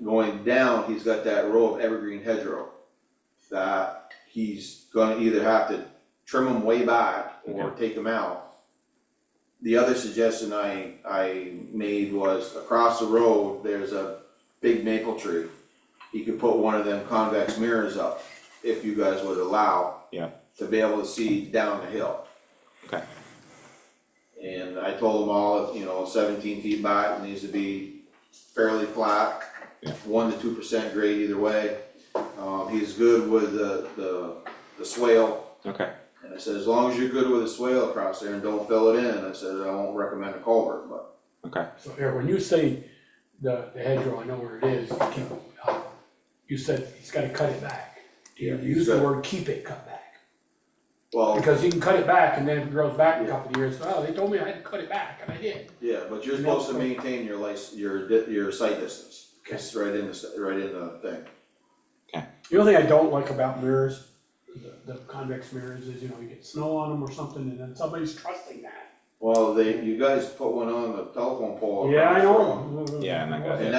Going down, he's got that row of evergreen hedgerow that he's gonna either have to trim them way back or take them out. The other suggestion I made was across the road, there's a big maple tree. He could put one of them convex mirrors up, if you guys would allow. Yeah. To be able to see down the hill. Okay. And I told them all, 17 feet back, it needs to be fairly flat. Yeah. 1 to 2% grade either way. He's good with the swale. Okay. And I said, as long as you're good with the swale across there and don't fill it in, I said, I won't recommend a culvert, but. Okay. So Eric, when you say the hedgerow, I know where it is, you said he's gotta cut it back. You use the word keep it cut back. Well, Because you can cut it back, and then if it grows back a couple of years, oh, they told me I had to cut it back, and I did. yeah, but you're supposed to maintain your your sight distance. It's right in the thing. The only thing I don't like about mirrors, the convex mirrors, is, you know, you get snow on them or something, and then somebody's trusting that. Well, you guys put one on the telephone pole. Yeah, I across know. Yeah, and I got And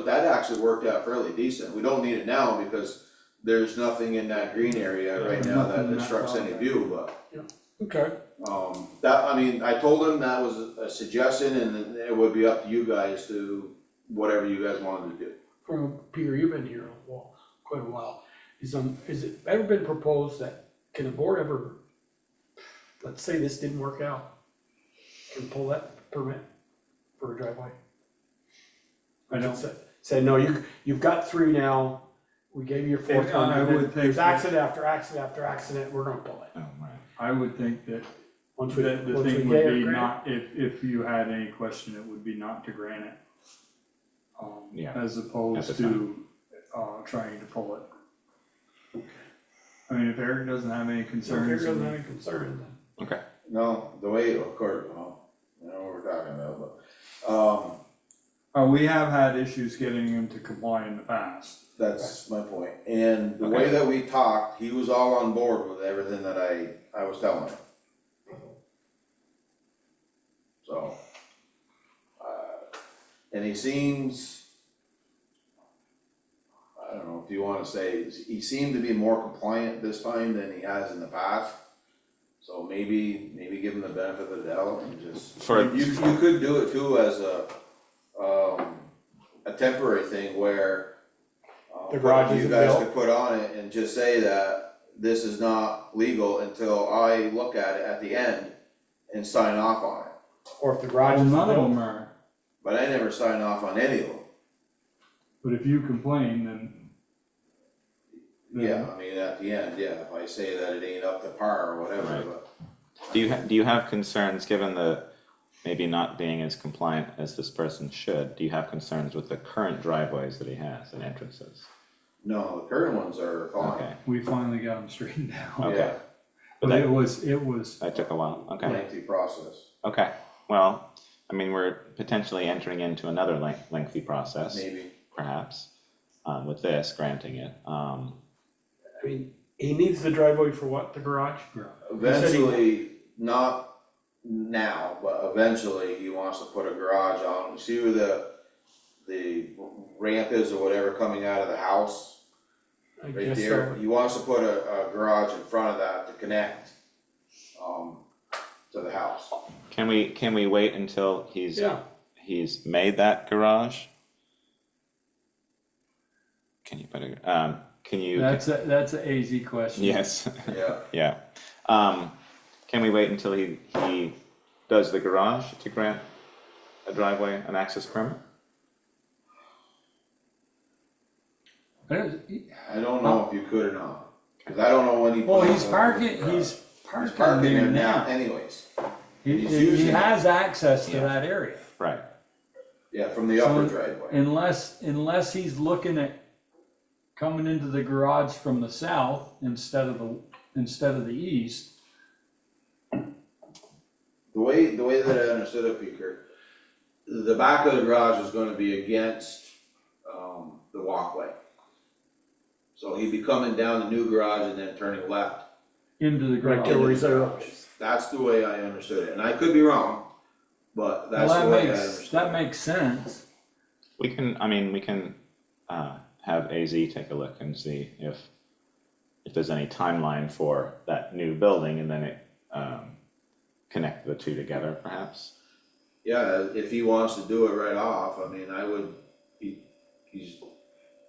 that actually worked out fairly decent. We don't need it now because there's nothing in that green area right now that obstructs any view, but, Okay. I mean, I told him that was a suggestion and it would be up to you guys to, whatever you guys wanted to do. From Peter, you've been here quite a while. Is it ever been proposed that, can the board ever, let's say this didn't work out, can pull that permit for a driveway? I don't, Say, no, you've got 3 now, we gave you your 4th one, I and then would think there's that- accident after accident after accident, we're gonna pull it. Oh, right. I would think that Once we, the once we thing get would it be granted. not, if you had any question, it would be not to grant it. Yeah. As opposed At the to, trying to pull it. I mean, if Eric doesn't have any So if concerns. Eric doesn't have any concern, then. Okay. No, the way, of course, well, I know what we're talking about, but, We have had issues getting him to comply in the past. that's my point. And the way that we talked, he was all on board with everything that I was telling him. So, and he seems, I don't know if you wanna say, he seemed to be more compliant this time than he has in the past. So maybe give him the benefit of the doubt and just, you could do it too as a temporary thing where The garage you isn't guys built? could put on it and just say that this is not legal until I look at it at the end and sign off on it. Or if the garage Well, is none of built. them are, But I never sign off on any of them. but if you complain, then. Yeah, I mean, at the end, yeah, if I say that it ain't up to par or whatever, Right. but. Do you have concerns, given the maybe not being as compliant as this person should, do you have concerns with the current driveways that he has and entrances? No, the current ones are fine. Okay, We finally got them straightened out. okay. Yeah, But But that, it was, that took a while, okay, lengthy process, okay. Well, I mean, we're potentially entering into another lengthy process, maybe. perhaps, with this, granting it. I mean, he needs the driveway for what, the garage? Eventually, not now, but eventually he wants to put a garage on, see where the ramp is or whatever coming out of the house? I Right guess there, so. he wants to put a garage in front of that to connect, to the house. Can we wait until Yeah, he's made that garage? Can you put can you? that's a AZ question. Yes, Yeah. yeah. Can we wait until he does the garage to grant a driveway, an access permit? I don't know if you could or not, cause I don't know when he. Well, plans he's on parking, putting the garage. he's He's parking there now. anyways, He he's using it. has access to Yeah. that area. Right. yeah, from the upper So, driveway. Unless he's looking at coming into the garage from the south instead of the east. The way that I understood it, Peter, the back of the garage is gonna be against, the walkway. So he'd be coming down the new garage and then turning left. Into the right garage. there where he's into the there. garage. That's the way I understood it, and I could be wrong, but that's Well, the way I that understood it. makes sense. We can have AZ take a look and see if there's any timeline for that new building, and then it connect the two together, perhaps. Yeah, if he wants to do it right off, I mean,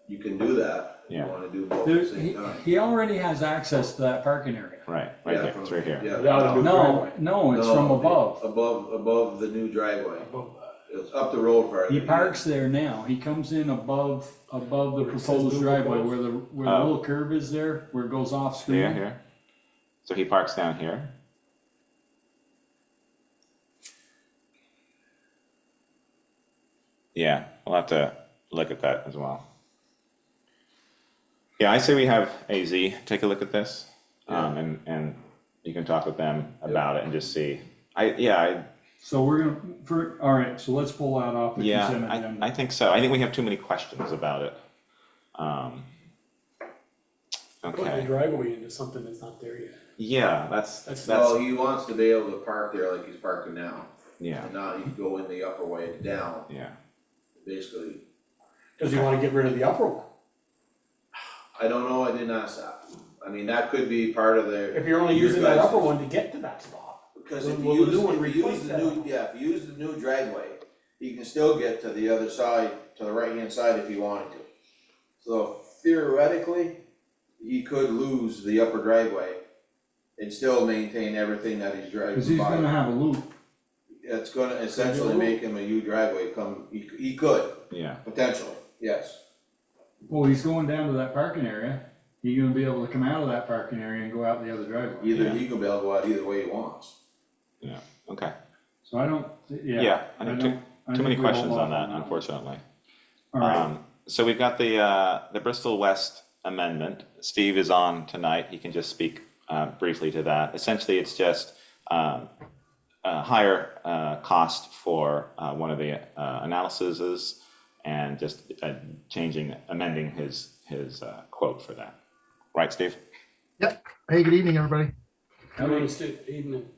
you can do that. If Yeah. you wanna do both at the same He, time. he already has access to that parking area. Right Yeah, here, from- it's right here. Yeah. Without a new driveway. No, it's from No, above. Above the new driveway. Above that. It's up the road farther. He parks there now. He comes in above the Where it says proposed new driveway proposed. where the Oh. little curve is there, where it goes off screen. Here. So he parks down here. Yeah, we'll have to look at that as well. Yeah, I say we have AZ take a look at this, and you can talk with them about it and just see. So we're gonna, all right, so let's pull that off the Yeah, consent agenda. I think so. I think we have too many questions about it. Put the Okay, driveway into something that's not there yet. yeah, Well, he wants to be able to park there like he's parking now, yeah, and not you can go in the upper way down, yeah. basically. Does he wanna get rid of the upper one? I don't know, I didn't ask that. I mean, that could be part of the. If you're only your using that guys' upper one to get to that spot. Because if Will you the use, new one if you replace use the that? new, yeah, if you use the new driveway, you can still get to the other side, to the right-hand side if you wanted to. So theoretically, he could lose the upper driveway and still maintain everything that he's driving by. Cause he's gonna have a loop. It's gonna essentially make him a U driveway he could, Yeah, potentially, yes. Well, he's going down to that parking area. He's gonna be able to come out of that parking area and go out the other driveway. Either, he can be able to go out either way he wants. okay. So I don't, Yeah, I think don't- I too many think we hold questions off on that, unfortunately. All right, So we've got the Bristol West amendment. Steve is on tonight. He can just speak briefly to that. Essentially, it's just a higher cost for one of the analyses and just amending his quote for that. Right, Steve? Yep. Hey, good evening, everybody. Evening.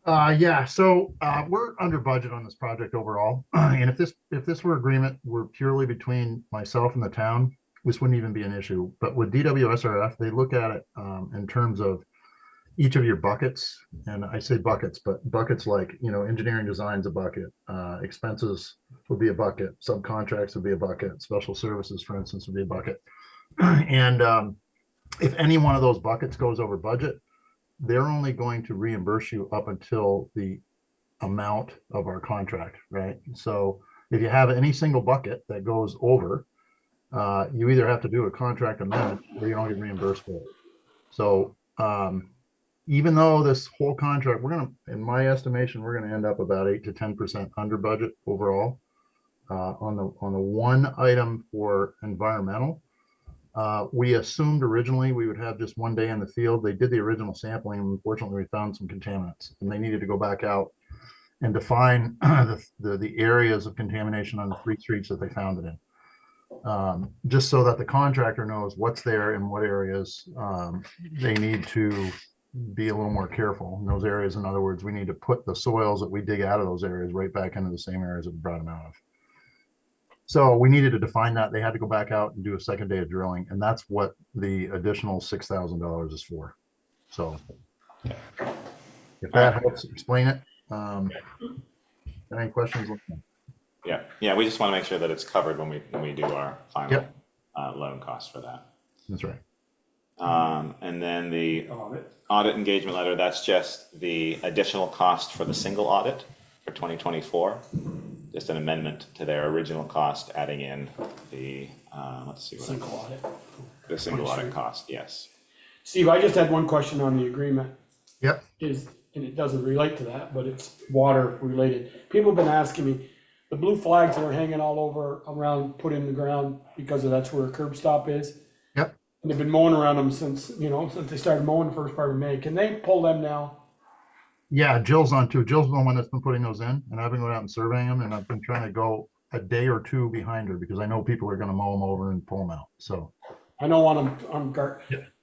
Yeah, so we're under budget on this project overall. And if this were agreement were purely between myself and the town, this wouldn't even be an issue. But with DWSRF, they look at it in terms of each of your buckets. And I say buckets, but buckets like, engineering design's a bucket, expenses would be a bucket, subcontracts would be a bucket, special services, for instance, would be a bucket. And if any one of those buckets goes over budget, they're only going to reimburse you up until the amount of our contract, right? So if you have any single bucket that goes over, you either have to do a contract amendment or you don't get reimbursed for it. So even though this whole contract, in my estimation, we're gonna end up about 8 to 10% under budget overall on the one item for environmental. We assumed originally we would have just one day in the field. They did the original sampling, and unfortunately we found some contaminants, and they needed to go back out and define the areas of contamination on the 3 streets that they found it in. Just so that the contractor knows what's there and what areas they need to be a little more careful in those areas. In other words, we need to put the soils that we dig out of those areas right back into the same areas that we brought them out of. So we needed to define that. They had to go back out and do a second day of drilling, and that's what the additional $6,000 is for. So if that helps explain it, any questions? Yeah, we just want to make sure that it's covered when we do our final loan cost for that. That's right. And then the audit engagement letter, that's just the additional cost for the single audit for 2024. Just an amendment to their original cost, adding in the, let's see. Single audit. The single audit cost, yes. Steve, I just had one question on the agreement. Yep. And it doesn't relate to that, but it's water related. People have been asking me, the blue flags that are hanging all over around, put in the ground because that's where a curb stop is. Yep. And they've been mowing around them since they started mowing the first part of May. Can they pull them now? Yeah, Jill's on too. Jill's the one that's been putting those in, and I've been going out and surveying them, and I've been trying to go a day or two behind her because I know people are gonna mow them over and pull them out, so. I know on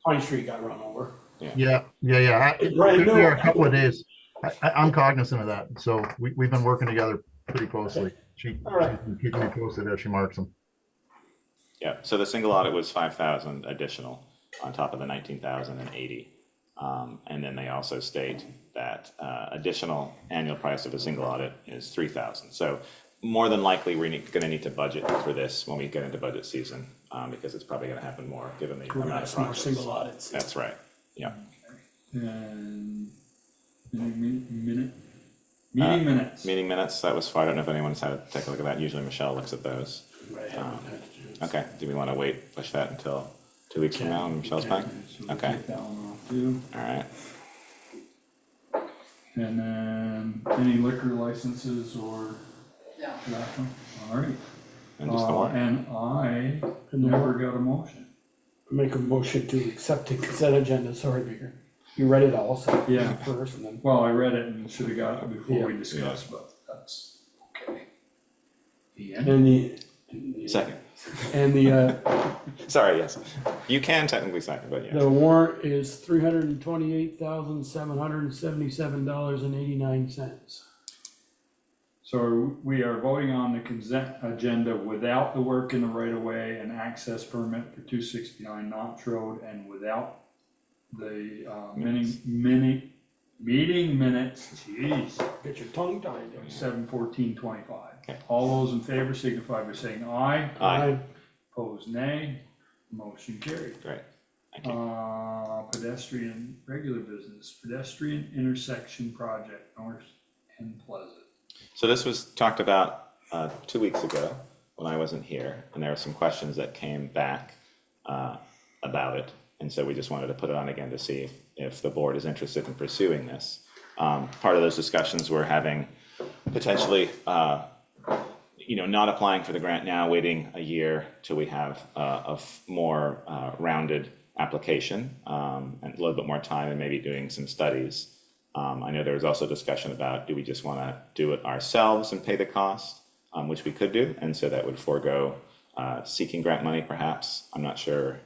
Pine Street got run over. Yeah. Right, There are a couple of days. I'm cognizant of that, so we've been working together pretty closely. She's been keeping me posted as she marks them. Yeah, so the single audit was 5,000 additional on top of the 19,080. And then they also state that additional annual price of a single audit is 3,000. So more than likely, we're going to need to budget for this when we get into budget season because it's probably going to happen more given the amount of projects. More single audits. That's right. Yeah. and meeting minutes. Meeting minutes. That was fine. I don't know if anyone's had to take a look at that. Usually Michelle looks at those. Okay. Do we want to push that until 2 weeks from now when Michelle's back? So we'll Okay. take that one off too. All right. And then any liquor licenses or? No. All right. And just the warrant. And I never got a motion. Make a motion to accept the consent agenda, sorry, Baker. You read it all, so. Yeah. First and then. Well, I read it and should have got it before we Yeah. discussed, but that's okay. The end. And the. Second. And the, Sorry, yes. You can technically second, but yes. the warrant is $328,777.89. So we are voting on the consent agenda without the work in the right of way and access permit for 269 Knox Road and without the meeting minutes, jeez, Get your tongue tied. 7/14/25. Okay. All those in favor signify by saying aye. Aye. Opposed, nay. Motion carried. Great. Thank you. Pedestrian, regular business, pedestrian intersection project, North and Pleasant. So this was talked about 2 weeks ago when I wasn't here, and there were some questions that came back about it. And so we just wanted to put it on again to see if the board is interested in pursuing this. Part of those discussions were having potentially, not applying for the grant now, waiting a year till we have a more rounded application and a little bit more time and maybe doing some studies. I know there was also discussion about, do we just want to do it ourselves and pay the cost, which we could do, and so that would forego seeking grant money perhaps. I'm not sure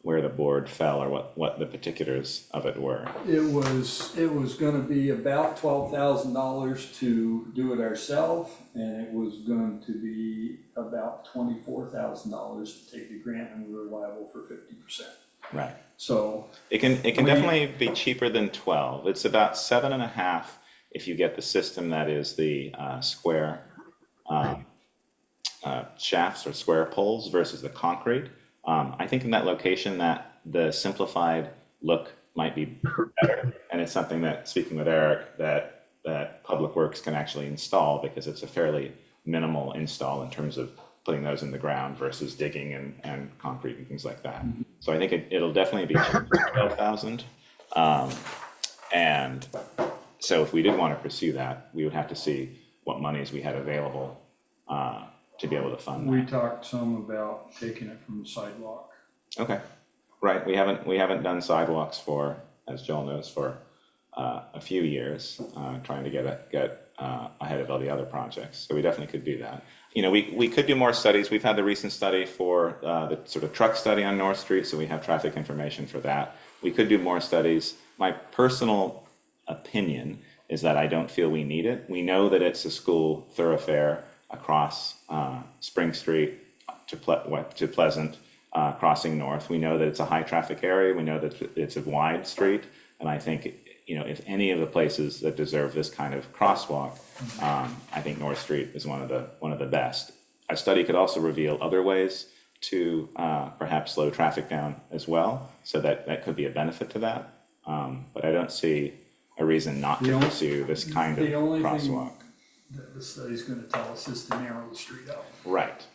where the board fell or what the particulars of it were. It was gonna be about $12,000 to do it ourselves, and it was going to be about $24,000 to take the grant, and we were liable for 50%. Right. So. It can definitely be cheaper than 12. It's about 7.5 if you get the system that is the square shafts or square poles versus the concrete. I think in that location that the simplified look might be better, and it's something that, speaking with Eric, that Public Works can actually install because it's a fairly minimal install in terms of putting those in the ground versus digging and concrete and things like that. So I think it'll definitely be cheaper than 12,000. And so if we did want to pursue that, we would have to see what monies we had available to be able to fund We that. talked some about taking it from the sidewalk. Okay, right. We haven't done sidewalks for, as Joel knows, for a few years, trying to get ahead of all the other projects. So we definitely could do that. We could do more studies. We've had the recent study for the sort of truck study on North Street, so we have traffic information for that. We could do more studies. My personal opinion is that I don't feel we need it. We know that it's a school thoroughfare across Spring Street to Pleasant, crossing north. We know that it's a high traffic area. We know that it's a wide street, and I think if any of the places that deserve this kind of crosswalk, I think North Street is one of the best. A study could also reveal other ways to perhaps slow traffic down as well, so that could be a benefit to that. But I don't see a reason not to pursue this kind of crosswalk. That the study's gonna tell us is to narrow the street out. Right.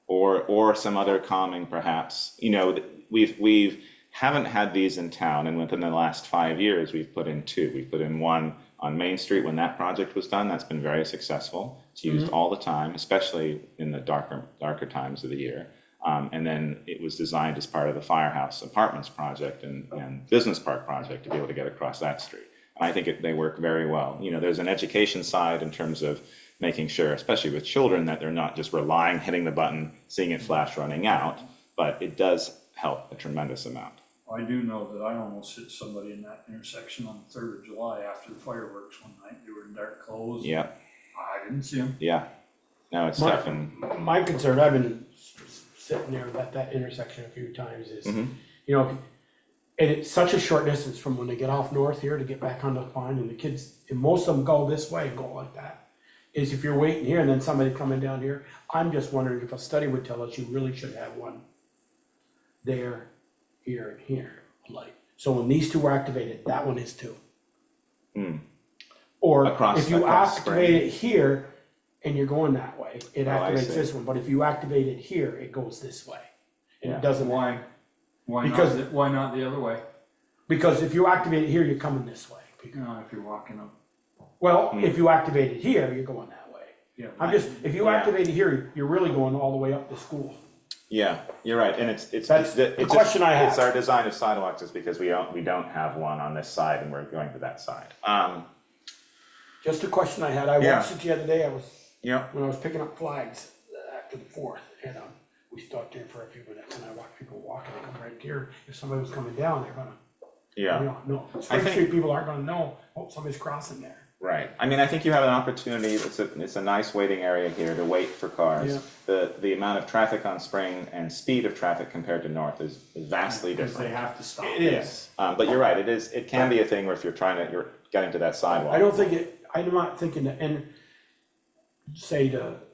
Or some other calming perhaps. We've haven't had these in town, and within the last 5 years, we've put in 2. We've put in one on Main Street when that project was done. That's been very successful. It's used all the time, especially in the darker times of the year. And then it was designed as part of the Firehouse Apartments project and Business Park project to be able to get across that street. And I think they work very well. There's an education side in terms of making sure, especially with children, that they're not just relying, hitting the button, seeing it flash, running out, but it does help a tremendous amount. I do know that I almost hit somebody in that intersection on the 3rd of July after the fireworks one night. They were in dark clothes. Yeah. I didn't see them. Yeah. No, it's tough. And My concern, I've been sitting there at that intersection a few times, is, and it's such a short distance from when they get off north here to get back on the line, and the kids, and most of them go this way and go like that, is if you're waiting here and then somebody coming down here, I'm just wondering if a study would tell us you really should have one there, here, and here, like, so when these two are activated, that one is too. Or if you activate it here and you're going that way, it activates this one, but if you activate it here, it goes this way. And it doesn't. Why not the other way? Because if you activate it here, you're coming this way. No, if you're walking up. Well, if you activate it here, you're going that way. Yeah. If you activate it here, you're really going all the way up to school. Yeah, you're right, and it's That's the just- question I have. It's our design of sidewalks is because we don't have one on this side and we're going to that side. Just a question I had, I Yeah. watched it the other day, Yeah, when I was picking up flags back and forth, and, we stopped there for a few minutes, and I watched people walking, they come right here, if somebody was coming down, they're gonna, yeah. no, I Spring think- Street people aren't gonna know, oh, somebody's crossing there. Right, I mean, I think you have an opportunity, it's a nice waiting area here to wait for cars. Yeah. The amount of traffic on Spring and speed of traffic compared to North is vastly Because different. they have to stop. It is. Yes, but you're right, it can be a thing where if you're you're getting to that sidewalk. I don't think I'm not thinking to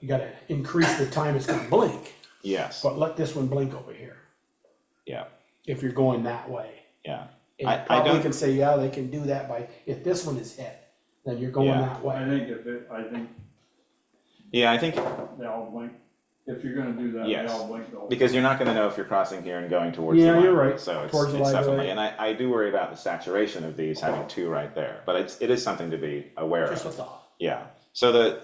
you gotta increase the time it's gonna blink, Yes, but let this one blink over here, yeah, if you're going that way. yeah, And I probably don't- can say, yeah, they can do that if this one is hit, then you're going Yeah. that I way. think yeah, I think, they all blink, if you're gonna do that, they Yes. all blink the whole. because you're not gonna know if you're crossing here and going towards the Yeah, line. you're right, So towards the it's library. definitely, and I do worry about the saturation of these having two right there, but it is something to be aware of. Just a thought. Yeah, so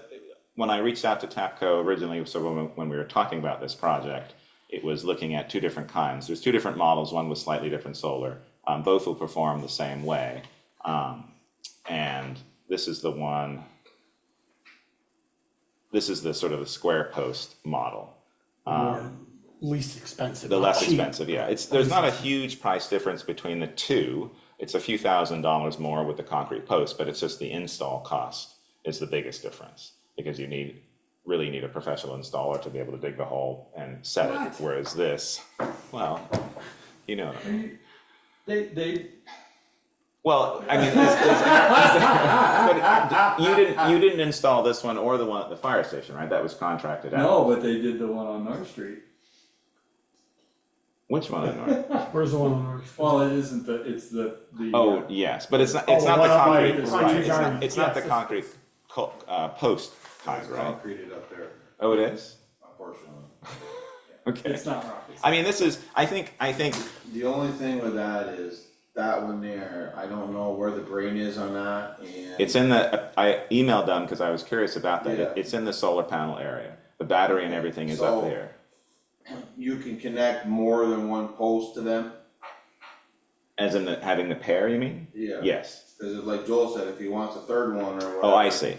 when I reached out to TAPCO originally, so when we were talking about this project, it was looking at two different kinds. There's two different models, one with slightly different solar. Both will perform the same way. And this is the one, this is the sort of the square post model. Least expensive. The not less cheap. expensive, yeah. There's not a huge price difference between the two. It's a few $1,000s more with the concrete post, but it's just the install cost is the biggest difference. Because you really need a professional installer to be able to dig the hole and set it, whereas this, well, you know what I mean. Well, I mean, but you didn't install this one or the one at the fire station, right? That was contracted out. No, but they did the one on North Street. Which one? Where's the one on North Street? Well, it isn't it's the. Oh, yes, but it's not Oh, the the one up by concrete, the right, Country Garden. it's not the Yes, concrete post kind, It's right? concreted up there, Oh, it is? unfortunately. Okay. It's not rocket. I mean, this is, I think, The only thing with that is, that one there, I don't know where the brain is on that, and. it's in I emailed them because I was curious about that. Yeah. It's in the solar panel area. The battery and everything is up So- there. You can connect more than one post to them? As in having the pair, you mean? Yeah. Yes. Cause it's like Joel said, if he wants a third one or whatever. Oh, I see.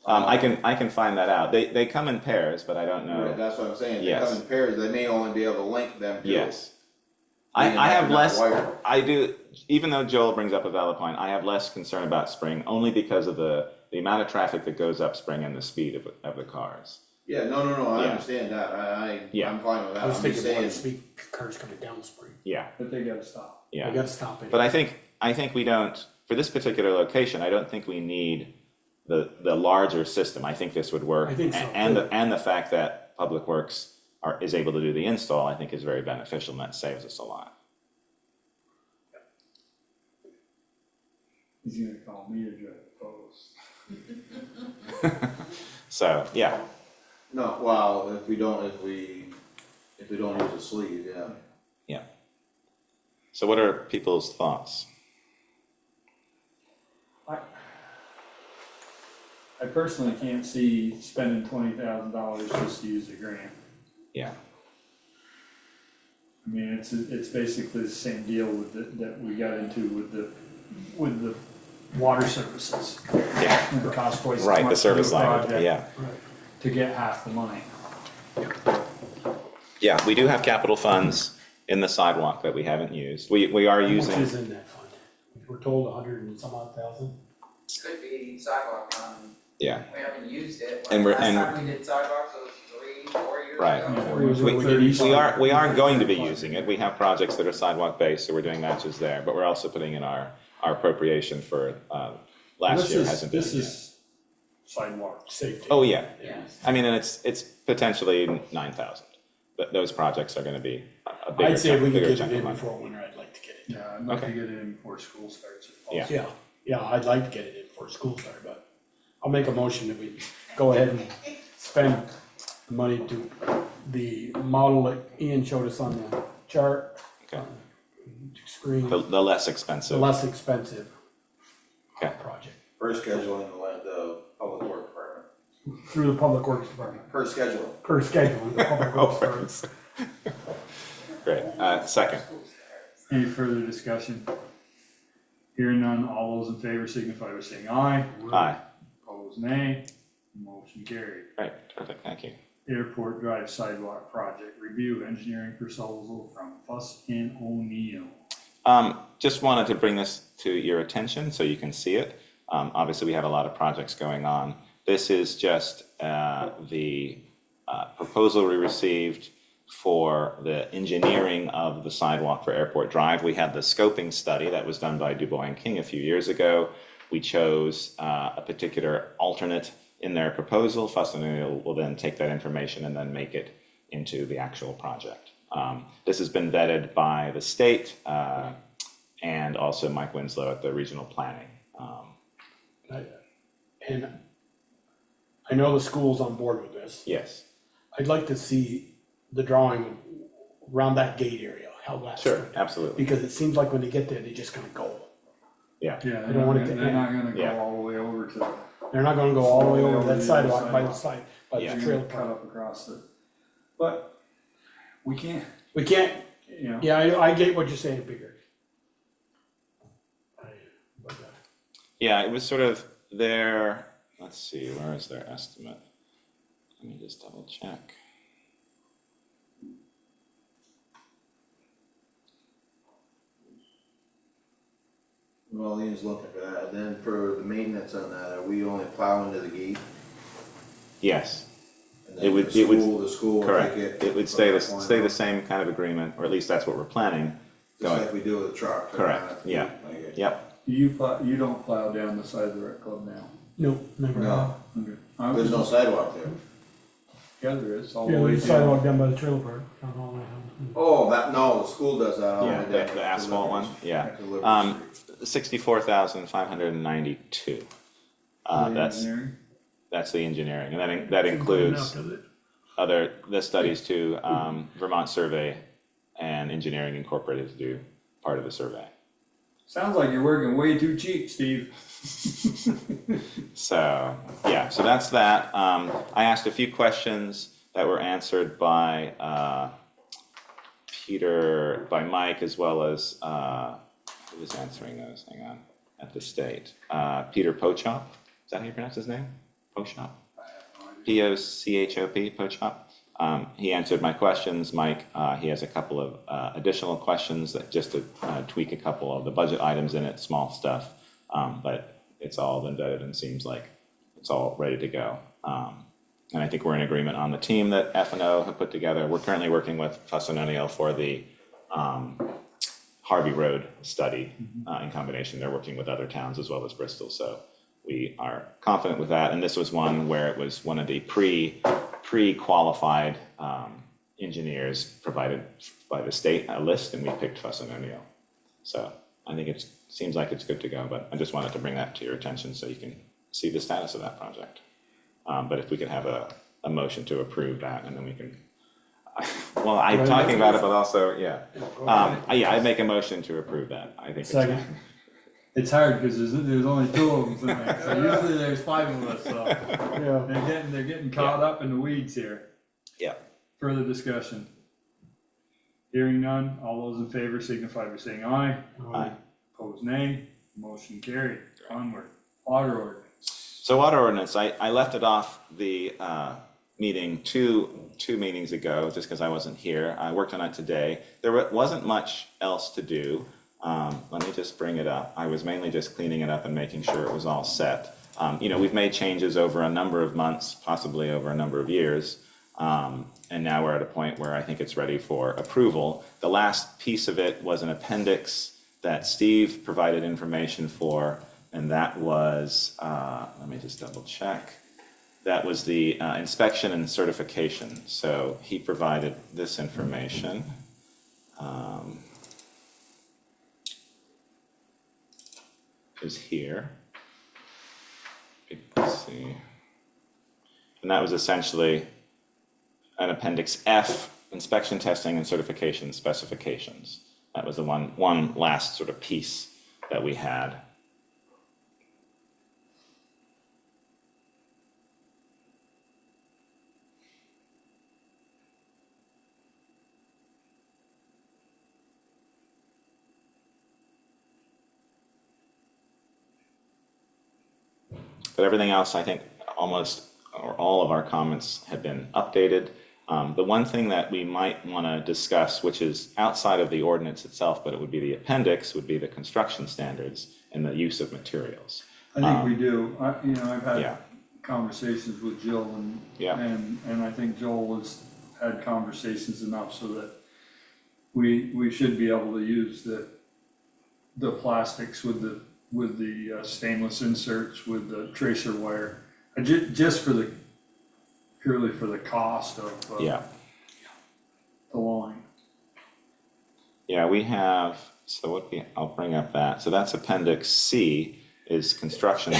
I can find that out. They come in pairs, but I don't know. Right, that's what I'm saying, they Yes. come in pairs, they may only be able to link them to. Yes. Being I that have they're not less, wired. I do, even though Joel brings up a valid point, I have less concern about Spring only because of the amount of traffic that goes up Spring and the speed of the cars. Yeah, no, I Yeah. understand that, Yeah. I'm fine with that, I was I'm just thinking more saying, of speed cars coming down Spring. Yeah, But they gotta stop. yeah. They gotta stop it. But I think we don't, for this particular location, I don't think we need the larger system. I think this would work. I think so, And too. the fact that Public Works is able to do the install, I think is very beneficial and that saves us a lot. He's gonna call me a jet post. So, yeah, no, well, if we don't use a sleeve, yeah. yeah. So what are people's thoughts? I personally can't see spending $20,000 just to use a grant. Yeah, I mean, it's basically the same deal that we got into with the water services. yeah, The cost twice as right, much the to service do a line, project yeah. To get half the money. Yeah, we do have capital funds in the sidewalk that we haven't used. We are How much using, is in that fund? We're told 100 and some odd thousand. Could be sidewalk, yeah, we haven't used it. And we're- Last and- time we did sidewalks was 3-4 years Right. ago. we are going to be using it. We have projects that are sidewalk based, so we're doing matches there, but we're also putting in our appropriation for, last year hasn't been. This in is sidewalk. Safety. Oh, yeah. Yeah. I mean, and it's potentially 9,000, but those projects are gonna be a bigger I'd say if we could bigger get chunk it of in money. before winter, I'd like to get it. Yeah, I'd like to Okay. get it in before school starts. if Yeah. possible. Yeah, I'd like to get it in before school starts, but I'll make a motion that we go ahead and spend the money to the model that Ian showed us on the chart. Okay. Screen, The less the expensive. less expensive Okay. project, Per schedule in the public work department, through the Public Works Department, per schedule. per schedule, in the Public Works Oh, Department. thanks. Great. Second. Any further discussion? Hearing none, all those in favor signify by saying aye. Aye. Opposed, nay. Motion carried. Great, perfect, thank you. Airport Drive Sidewalk Project, review engineering proposal from Fuss and O'Neill. Just wanted to bring this to your attention so you can see it. Obviously, we have a lot of projects going on. This is just the proposal we received for the engineering of the sidewalk for Airport Drive. We had the scoping study that was done by Dubois and King a few years ago. We chose a particular alternate in their proposal. Fuss and O'Neill will then take that information and then make it into the actual project. This has been vetted by the state and also Mike Winslow at the regional planning. And I know the school's on board with this. Yes. I'd like to see the drawing around that gate area, how that's. Sure, gonna- absolutely. Because it seems like when they get there, they just gonna go. Yeah. Yeah, I don't want it to they're not end. gonna go Yeah. all the way over to. They're not gonna go all the way over Over that the sidewalk by the sidewalk. side, by Yeah. the They're trail. gonna cut up across it. But we can't, We can't, you know. yeah, I get what you're saying, Peter. Yeah, it was sort of their, let's see, where is their estimate? Let me just double check. Well, Ian's looking for that, and then for the maintenance on that, are we only plowing to the gate? Yes, And It then would- the it would- school, the school will correct. take it. It would from stay that point stay the on, same kind of agreement, or at least that's what we're planning. Just going. like we do with the truck. Correct, yeah. Yep. You don't plow down the side of the rec club now? No, never. No, Okay. there's no sidewalk there. Yeah, there is, all the Yeah, way there's a down. sidewalk down by the trailer park, down all the way down. Oh, that, no, the school does that all Yeah, the way down. the asphalt one, yeah. To Liberty Street. 64,592. Engineering. That's the engineering, and that includes the studies too, Vermont Survey and Engineering Incorporated to do part of the survey. Sounds like you're working way too cheap, Steve. So, yeah, so that's that. I asked a few questions that were answered by Mike, as well as, who was answering those, hang on, at the state. Peter Pochop, is that how you pronounce his name? Pochop? P-O-C-H-O-P, Pochop. He answered my questions. Mike, he has a couple of additional questions that just to tweak a couple of the budget items in it, small stuff. But it's all been vetted and seems like it's all ready to go. And I think we're in agreement on the team that F&O have put together. We're currently working with Fuss and O'Neill for the Harvey Road study in combination. They're working with other towns as well as Bristol. So we are confident with that. And this was one where it was one of the pre-qualified engineers provided by the state, a list, and we picked Fuss and O'Neill. So I think it seems like it's good to go, but I just wanted to bring that to your attention so you can see the status of that project. But if we could have a motion to approve that, and then we can, well, I'm talking about it, but also, yeah. Yeah, I'd make a motion to approve that. I think it's. Second. It's hard because there's only two of them tonight, so usually there's five of us, so Yeah. they're getting caught up in the weeds here. Yeah. Further discussion? Hearing none, all those in favor signify by saying aye. Aye. Opposed, nay. Motion carried. Onward. Water ordinance. So water ordinance, I left it off the meeting two meetings ago, just because I wasn't here. I worked on it today. There wasn't much else to do. Let me just bring it up. I was mainly just cleaning it up and making sure it was all set. We've made changes over a number of months, possibly over a number of years. And now we're at a point where I think it's ready for approval. The last piece of it was an appendix that Steve provided information for, and that was, let me just double check. That was the inspection and certification. So he provided this information. Is here. Let's see. And that was essentially an appendix F, inspection, testing, and certification specifications. That was the one last sort of piece that we had. But everything else, I think almost, or all of our comments have been updated. The one thing that we might want to discuss, which is outside of the ordinance itself, but it would be the appendix, would be the construction standards and the use of materials. I think we do. I've had Yeah. conversations with Jill Yeah. and I think Joel has had conversations enough so that we should be able to use the plastics with the stainless inserts with the tracer wire, just purely for the cost of Yeah. the line. Yeah, we have, I'll bring up that. So that's Appendix C is construction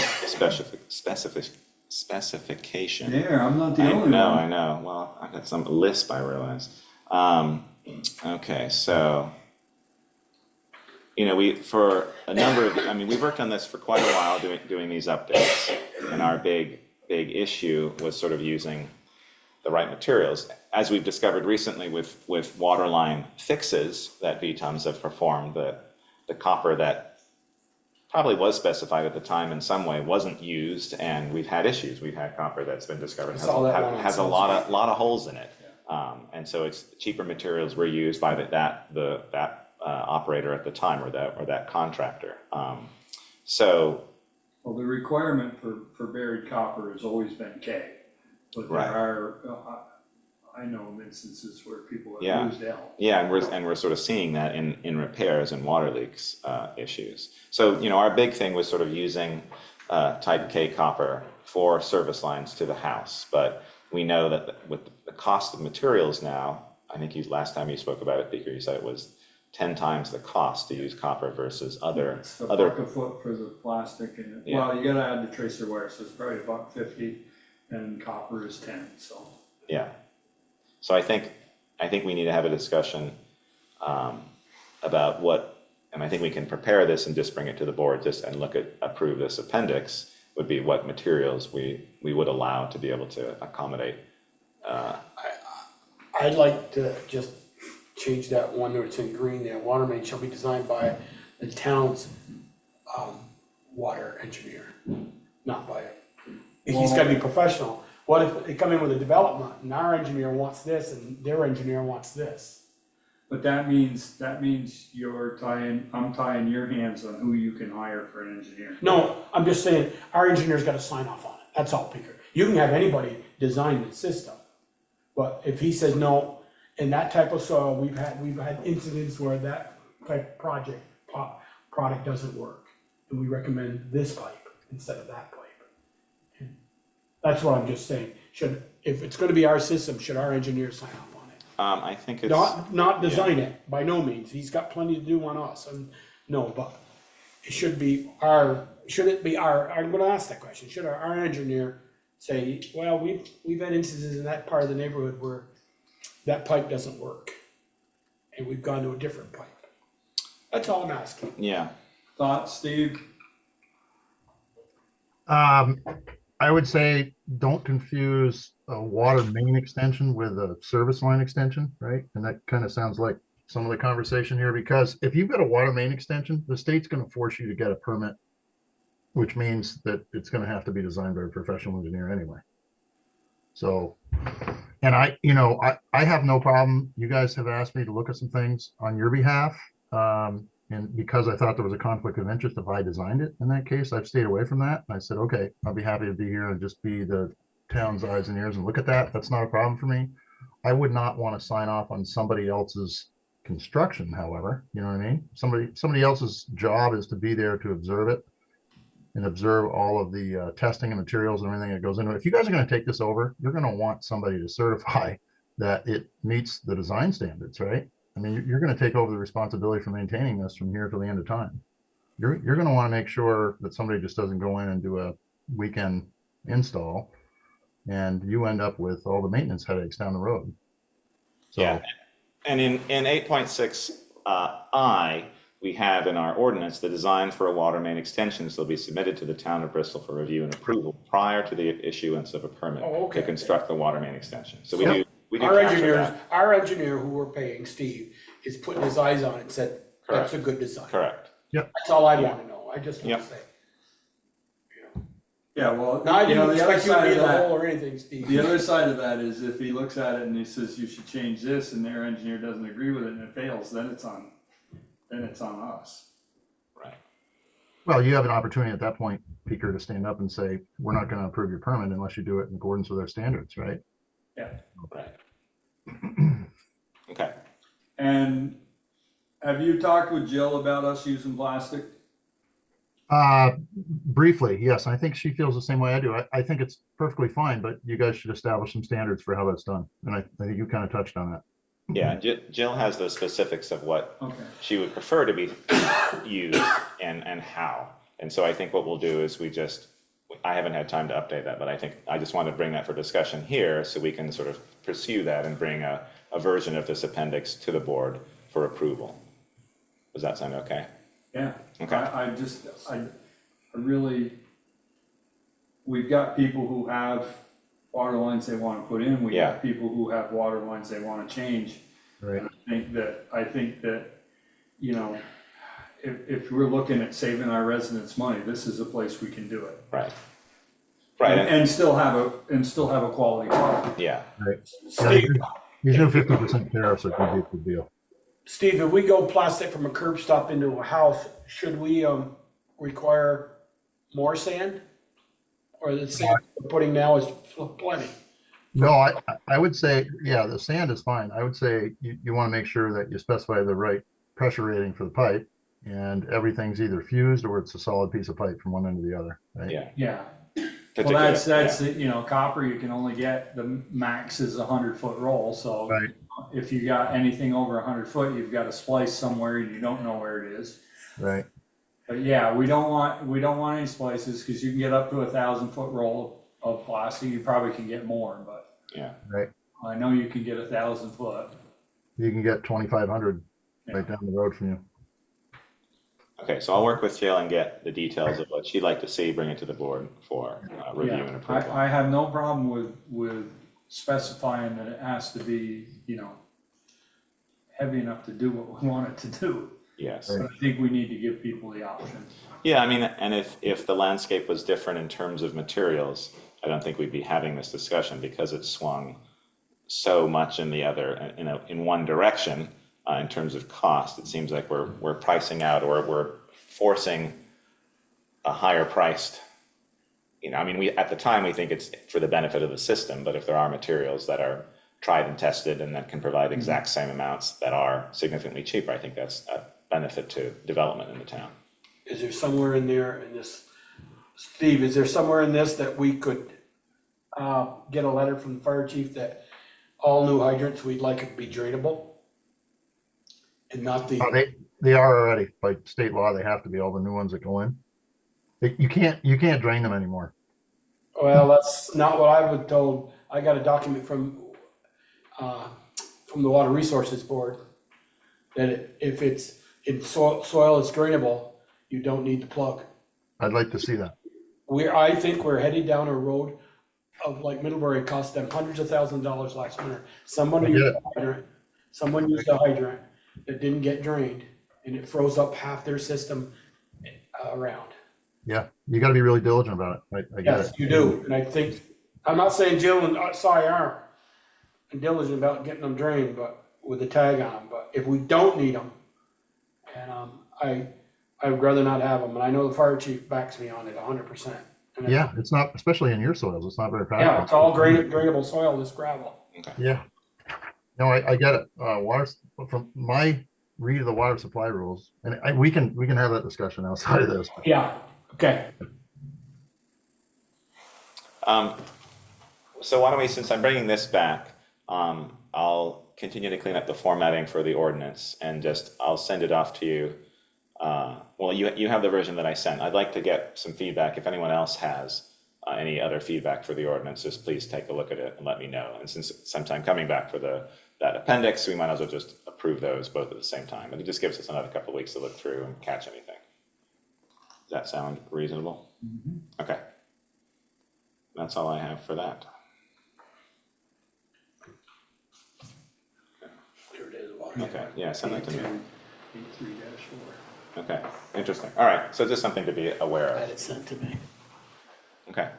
specification. There, I'm not the only one. I know. Well, I got some lisp, I realize. Okay, so, for a number of, we've worked on this for quite a while, doing these updates. And our big issue was sort of using the right materials. As we've discovered recently with waterline fixes that VTOMs have performed, the copper that probably was specified at the time in some way wasn't used, and we've had issues. We've had copper that's been discovered has a lot of holes in it, and so it's cheaper materials were used by that operator at the time, or that contractor. Well, the requirement for buried copper has always been K, but there are, I know of instances where people have used L. Yeah, and we're sort of seeing that in repairs and water leaks issues. So, our big thing was sort of using type K copper for service lines to the house. But we know that with the cost of materials now, I think last time you spoke about it, Beaker, you said it was 10 times the cost to use copper versus other. It's a buck a foot for the plastic, and well, you gotta add the tracer wire, so it's probably $1.50, and copper is 10. So yeah. So I think we need to have a discussion about and I think we can prepare this and just bring it to the board and approve this appendix, would be what materials we would allow to be able to accommodate. I'd like to just change that one where it's in green there, water main shall be designed by the town's water engineer, not by it. He's gotta be professional. What if they come in with a development and our engineer wants this and their engineer wants this? but that means I'm tying your hands on who you can hire for an engineer. No, I'm just saying, our engineer's gotta sign off on it, that's all, Peter. You can have anybody design the system, but if he says no, in that type of soil, we've had incidents where that type of product doesn't work. And we recommend this pipe instead of that pipe. That's what I'm just saying, if it's gonna be our system, should our engineer sign off on it? I think it's. Not design it, by no means, he's got plenty to do on us, and no, but it should be I'm gonna ask that question, should our engineer say, well, we've had instances in that part of the neighborhood where that pipe doesn't work, and we've gone to a different pipe. That's all I'm asking. Yeah. Thoughts, Steve? I would say don't confuse a water main extension with a service line extension, right? And that kind of sounds like some of the conversation here, because if you've got a water main extension, the state's going to force you to get a permit, which means that it's going to have to be designed by a professional engineer anyway. So, and I have no problem. You guys have asked me to look at some things on your behalf. And because I thought there was a conflict of interest if I designed it in that case, I've stayed away from that. And I said, okay, I'll be happy to be here and just be the town's eyes and ears and look at that. That's not a problem for me. I would not want to sign off on somebody else's construction, however, you know what I mean? Somebody else's job is to be there to observe it and observe all of the testing and materials and everything that goes into it. If you guys are going to take this over, you're going to want somebody to certify that it meets the design standards, right? I mean, you're going to take over the responsibility for maintaining this from here till the end of time. You're going to want to make sure that somebody just doesn't go in and do a weekend install and you end up with all the maintenance headaches down the road. So, yeah. And in 8.6 I, we have in our ordinance the design for a water main extension shall be submitted to the town of Bristol for review and approval prior to the issuance of a permit to construct the water main extension. So we do. Our engineer who we're paying, Steve, is putting his eyes on it and said, that's a good design. Correct. Yep. That's all I want to know. I just want to say. Yeah, well, Now, I you know, didn't the other expect you to side be of in the that, hole or anything, Steve. the other side of that is if he looks at it and he says you should change this and their engineer doesn't agree with it and it fails, then it's on us. Right. Well, you have an opportunity at that point, Peter, to stand up and say, we're not gonna approve your permit unless you do it in accordance with our standards, right? Yeah. Right. Okay. And have you talked with Jill about us using plastic? Briefly, yes, I think she feels the same way I do. I think it's perfectly fine, but you guys should establish some standards for how that's done. And I think you kind of touched on that. Yeah, Jill has the specifics of what Okay. she would prefer to be used and how. And so I think what we'll do is I haven't had time to update that, but I think I just want to bring that for discussion here so we can sort of pursue that and bring a version of this appendix to the board for approval. Does that sound okay? Yeah. Okay. I really, we've got people who have water lines they want to put in. We got people who have water lines they want to change. Right. And I think that, you know, if we're looking at saving our residents money, this is a place we can do it. Right. Right. And still have a quality product. Yeah. Right. Steve, These new 50% tariffs are gonna be a good deal. Steve, if we go plastic from a curb stop into a house, should we, require more sand? Or the sand we're putting now is plenty? No, I would say, yeah, the sand is fine. I would say you want to make sure that you specify the right pressure rating for the pipe and everything's either fused or it's a solid piece of pipe from one end to the other, right? Yeah. Yeah. Well, that's you know, copper, you can only get, the max is 100-foot roll, so Right. if you got anything over 100 foot, you've got a splice somewhere and you don't know where it is. Right. But yeah, we don't want any splices because you can get up to 1,000-foot roll of plastic. You probably can get more, but Yeah. Right. I know you can get 1,000 foot. You can get 2,500 right down the road from you. Okay, so I'll work with Jill and get the details of what she'd like to see, bring it to the board for review and approval. I have no problem with specifying that it has to be, you know, heavy enough to do what we want it to do. Yes. But I think we need to give people the option. Yeah, I mean, and if the landscape was different in terms of materials, I don't think we'd be having this discussion because it swung so much in the other, in one direction. In terms of cost, it seems like we're pricing out or we're forcing a higher priced, you know, I mean, at the time we think it's for the benefit of the system, but if there are materials that are tried and tested and that can provide exact same amounts that are significantly cheaper, I think that's a benefit to development in the town. Is there somewhere in there in this, Steve, is there somewhere in this that we could, get a letter from the fire chief that all new hydrants, we'd like it to be drainable? And not the, They are already, by state law, they have to be, all the new ones that go in. You can't drain them anymore. well, that's not what I was told. I got a document from the Water Resources Board that if it's in soil is drainable, you don't need the plug. I'd like to see that. I think we're headed down a road of like Middlebury cost them hundreds of thousands of dollars last winter. Someone used a hydrant that didn't get drained and it froze up half their system around. Yeah, you got to be really diligent about it. I get Yes, it. you do. And I think, I'm not saying Jill and Si aren't diligent about getting them drained, but with the tag on them, but if we don't need them, and I would rather not have them, and I know the fire chief backs me on it 100%. Yeah, it's not, especially in your soils, it's not very Yeah, practical. it's all drainable soil, this gravel. Yeah. No, I get it. Water, from my read of the water supply rules, and we can have that discussion outside of this. Yeah, okay. So why don't we, since I'm bringing this back, I'll continue to clean up the formatting for the ordinance and I'll send it off to you. Well, you have the version that I sent. I'd like to get some feedback. If anyone else has any other feedback for the ordinance, just please take a look at it and let me know. And since sometime coming back for that appendix, we might as well just approve those both at the same time. And it just gives us another couple of weeks to look through and catch anything. Does that sound reasonable? Mm-hmm. Okay. That's all I have for that. Here it is. Okay, yeah, send that to me. 83-4. Okay, interesting. All right, so just something to be aware I had of. it sent to me. Okay,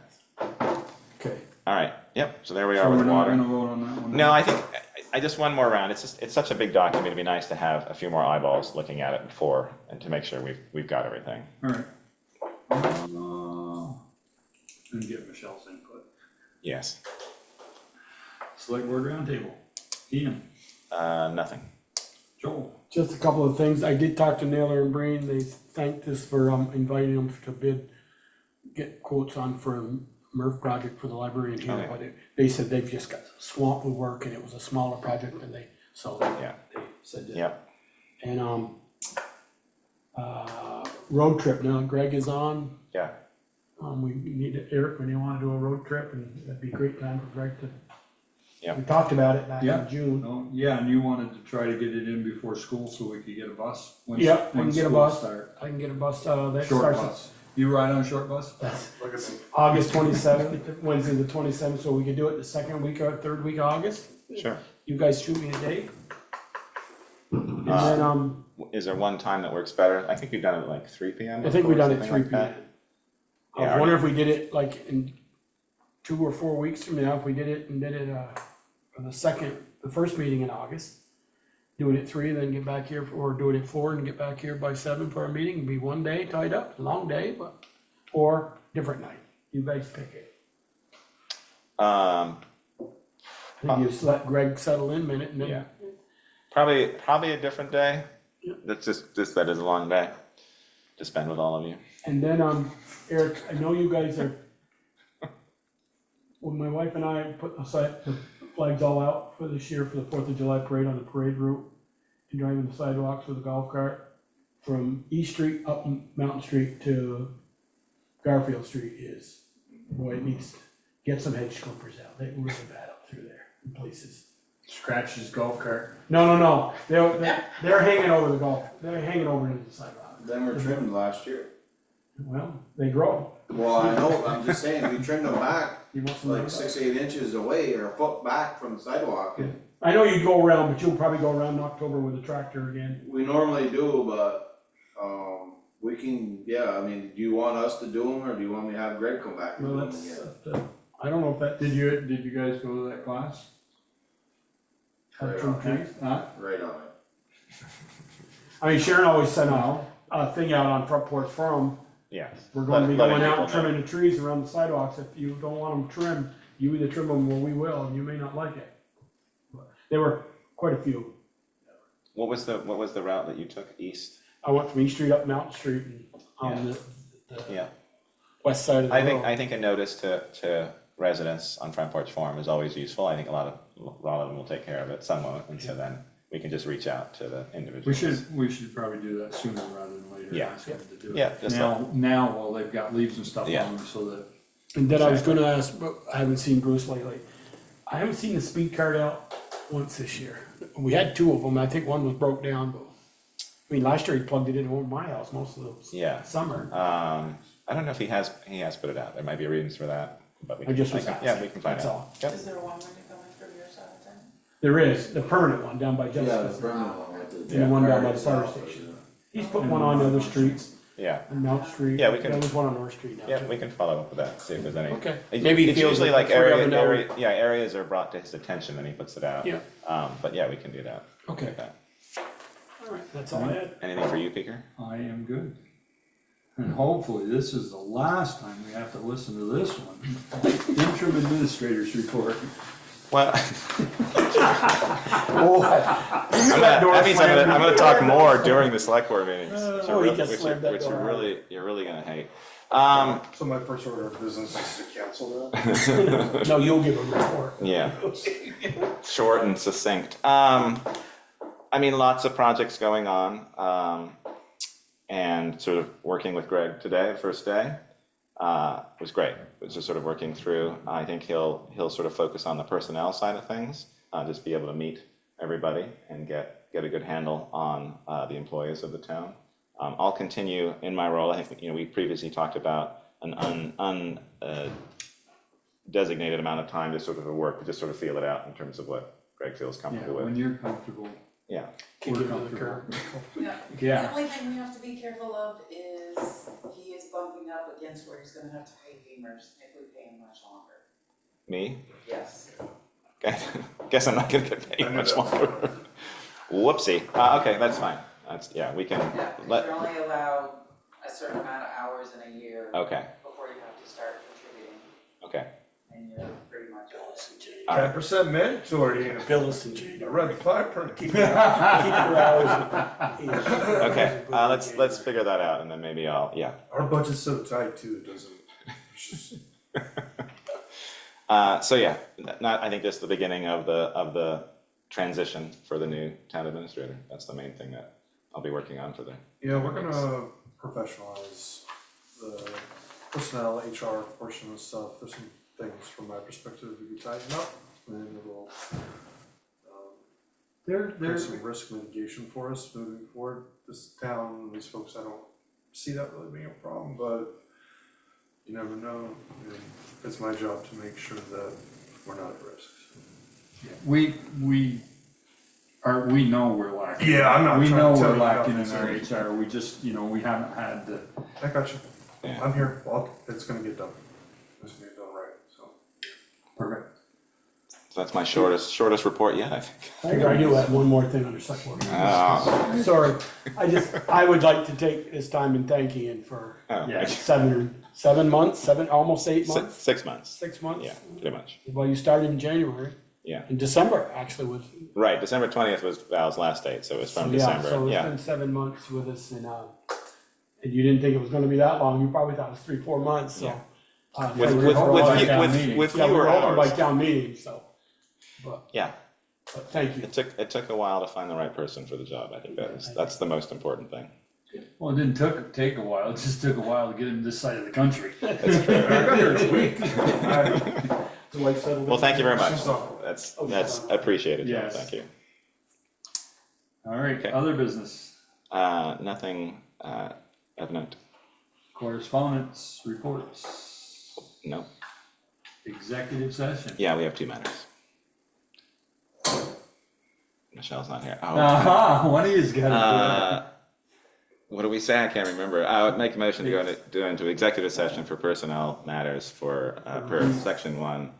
Okay. all right, yep, so there we are So with we're not water. gonna vote on that one? No, I think, I just one more round, it's such a big document, it'd be nice to have a few more eyeballs looking at it before, and to make sure we've got everything. All right. And get Michelle's input. Yes. Select board roundtable. Ian, Nothing. Joel, Just a couple of things. I did talk to Naylor and Breen. They thanked us for inviting them to get quotes on for a MRF project for the library in here. Okay. But they said they've just got swamped with work and it was a smaller project than they Yeah. said that. Yep. And road trip now. Greg is on. Yeah. We need Eric when you want to do a road trip, and that'd be a great time for Greg to. Yep. We talked about it back Yeah. in June. no, yeah, and you wanted to try to get it in before school so we could get a bus? when- Yeah, I when can get a school bus. start. I can get a bus. That Short starts bus. You ride on a short bus? Look at me. August 27th, Wednesday the 27th. So we could do it the second week or third week of August. Sure. You guys shoot me a date. And then Is there one time that works better? I think we've done it like 3 p.m. I think we before, done it something 3 like p.m. that. Yeah, I wonder if we did it like in 2 or 4 weeks from now. If we did it for the first meeting in August, do it at 3, then get back here, or do it at 4 and get back here by 7 for our meeting. It'd be one day tied up, long day, or different night. You guys pick it. I think you just let Greg settle in a minute and then. Yeah. Probably a different day. Yeah. That's just that is a long day to spend with all of you. And then, Eric, I know you guys are, when my wife and I put the flags all out for this year for the 4th of July parade on the parade route and driving the sidewalks with a golf cart from East Street up Mountain Street to Garfield Street boy, it needs to get some hedge clippers out. They're really bad up through there in places. Scratch his golf cart. No. They're hanging over they're hanging over into the sidewalk. Them were trimmed last year. Well, they grow. Well, I know, I'm just saying, we trimmed them back You must know like that. 6-8 inches away or a foot back from the sidewalk. I know you'd go around, but you'll probably go around in October with a tractor again. We normally do, but, we can, yeah, I mean, do you want us to do them, or do you want me to have Greg come back and do Well, them that's, again? I don't know if that, Did you guys go to that class? have trim trees. Huh? Right on it. I mean, Sharon always sent a thing out on Front Porch Forum. Yes. We're going to be Letting going out and people know. trimming the trees around the sidewalks. If you don't want them trimmed, you either trim them or we will, and you may not like it. But there were quite a few. What was the route that you took east? I went from East Street up Mountain Street and on the Yeah. west side of the road. I think a notice to residents on Front Porch Forum is always useful. I think a lot of them will take care of it, some won't, and so then we can just reach out to the individuals. We should probably do that sooner rather than later. Yeah. Ask them to do it. Yeah, just Now while they've got leaves and stuff Yeah. on them, so that. And then I was gonna ask, but I haven't seen Bruce lately. I haven't seen the speed cart out once this year. We had 2 of them. I think one was broke down, but, I mean, last year he plugged it in over my house most of the Yeah. summer. I don't know if he has put it out. There might be reasons for that, but we I can, just was yeah, asking. we can find That's out. all. Yep. Is there one when you're coming from your side of town? There is, the permanent one down by Yeah, the Jessica's. permanent one with the. And the one down by the fire Yeah. station. He's put one on the other streets, Yeah. on Mount Street. Yeah, we can- There's one on North Street now. Yeah, too. we can follow up with that, see if there's any. Okay. It- Maybe he it's feels usually like like it's forever now. areas are brought to his attention and he puts it out. Yeah. But yeah, we can do that. Okay. Do that. All right, that's all I had. Anything for you, Peter? I am good. And hopefully this is the last time we have to listen to this one. Interim Administrator's Report. Well, Oh, I'm gonna talk more during the select board meetings, which Oh, he just slammed that which door out. you're really gonna hate. So my first order of business is to cancel that. No, you'll give a report. Yeah. Short and succinct. I mean, lots of projects going on, and sort of working with Greg today, the first day, was great. It was just sort of working through. I think he'll sort of focus on the personnel side of things, just be able to meet everybody and get a good handle on the employees of the town. I'll continue in my role. I think, we previously talked about an designated amount of time to sort of work, to just sort of feel it out in terms of what Greg feels Yeah, comfortable when with. you're comfortable, Yeah. Kick we're you to the comfortable. curb. Yeah. Yeah. The only thing we have to be careful of is he is bumping up against where he's gonna have to pay Beamers if we pay him much longer. Me? Yes. Guess I'm not gonna get paid much longer. Whoopsie. Okay, that's fine. That's, yeah, we can Yeah, because let, you're only allowed a certain amount of hours in a year okay, before you have to start contributing, okay. and you're pretty much all. All right. 10% mandatory, and Bill us and Jane. a red flag per. Keep your hours. Okay, let's figure that out and then maybe I'll, yeah. Our budget's so tight too, it doesn't. it's just- So yeah, I think this is the beginning of the transition for the new town administrator. That's the main thing that I'll be working on for the. Yeah, we're gonna professionalize the personnel, HR portion of stuff. There's some things from my perspective to be tightened up, and it will there's some risk mitigation for us moving forward. This town, these folks, I don't see that really being a problem, but you never know. And it's my job to make sure that we're not at risk. We know we're lacking. Yeah, I'm not We trying know to tell we're you lacking in nothing, our HR, we just, we haven't had the. I got you. Yeah. I'm here. Well, it's gonna get done. It's gonna get done right, so. Perfect. So that's my shortest report yet, I think. I think I do have one more thing under select board. Oh. Sorry, I would like to take this time and thank Ian for Oh, Yeah. seven months, almost 8 months, 6 months. 6 months. Yeah, pretty much. Well, you started in January, Yeah. in December, actually, was. Right, December 20th was Val's last date, so it was from December, So it's yeah. been 7 months with us and you didn't think it was gonna be that long, you probably thought it was 3-4 months, so. Yeah. thank With, you with, for all with, that. few- town with, meeting. with Yeah, we fewer were hoping by hours. town meeting, so, Yeah, but thank you. it took a while to find the right person for the job. I think that's the most important thing. Well, it didn't take a while, it just took a while to get him this side of the country. I got here this week. The wife settled Well, thank you very much. She's on. That's appreciated, John. Yes. Thank you. All right, Okay. other business, Nothing of note. correspondence, reports, No. executive session. Yeah, we have 2 matters. Michelle's not here. Oh. Aha, one of you's got What do we say? I can't remember. I would make a motion to go into executive session for personnel matters for per section 1.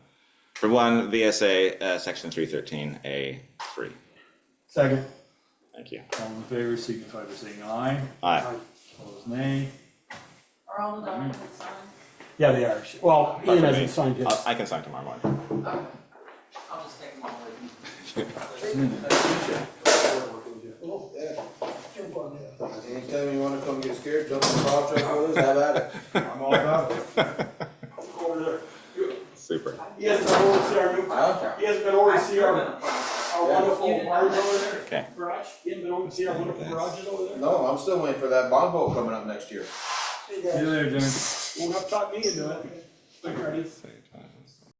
For 1 VSA section 313A3. Second. Thank you. All in favor, signify by saying aye. Aye. Opposed, nay. Are all the documents signed? Yeah, they are, well, Ian hasn't signed his. I can sign tomorrow morning. Okay. I'll just take them all with me. Anytime you wanna come get scared, jump in the plow truck with us, have at it. I'm all about it. Over there. Super. He hasn't been over to see our new, I don't care. he hasn't been over to see our You wonderful didn't know barns that? over there. Okay. Garage, he hasn't been over to see our wonderful garages over there. No, I'm still waiting for that bond vote coming up next year. Hey, See you guys, later, Jimmy. won't have to talk me into it. Look, Artie.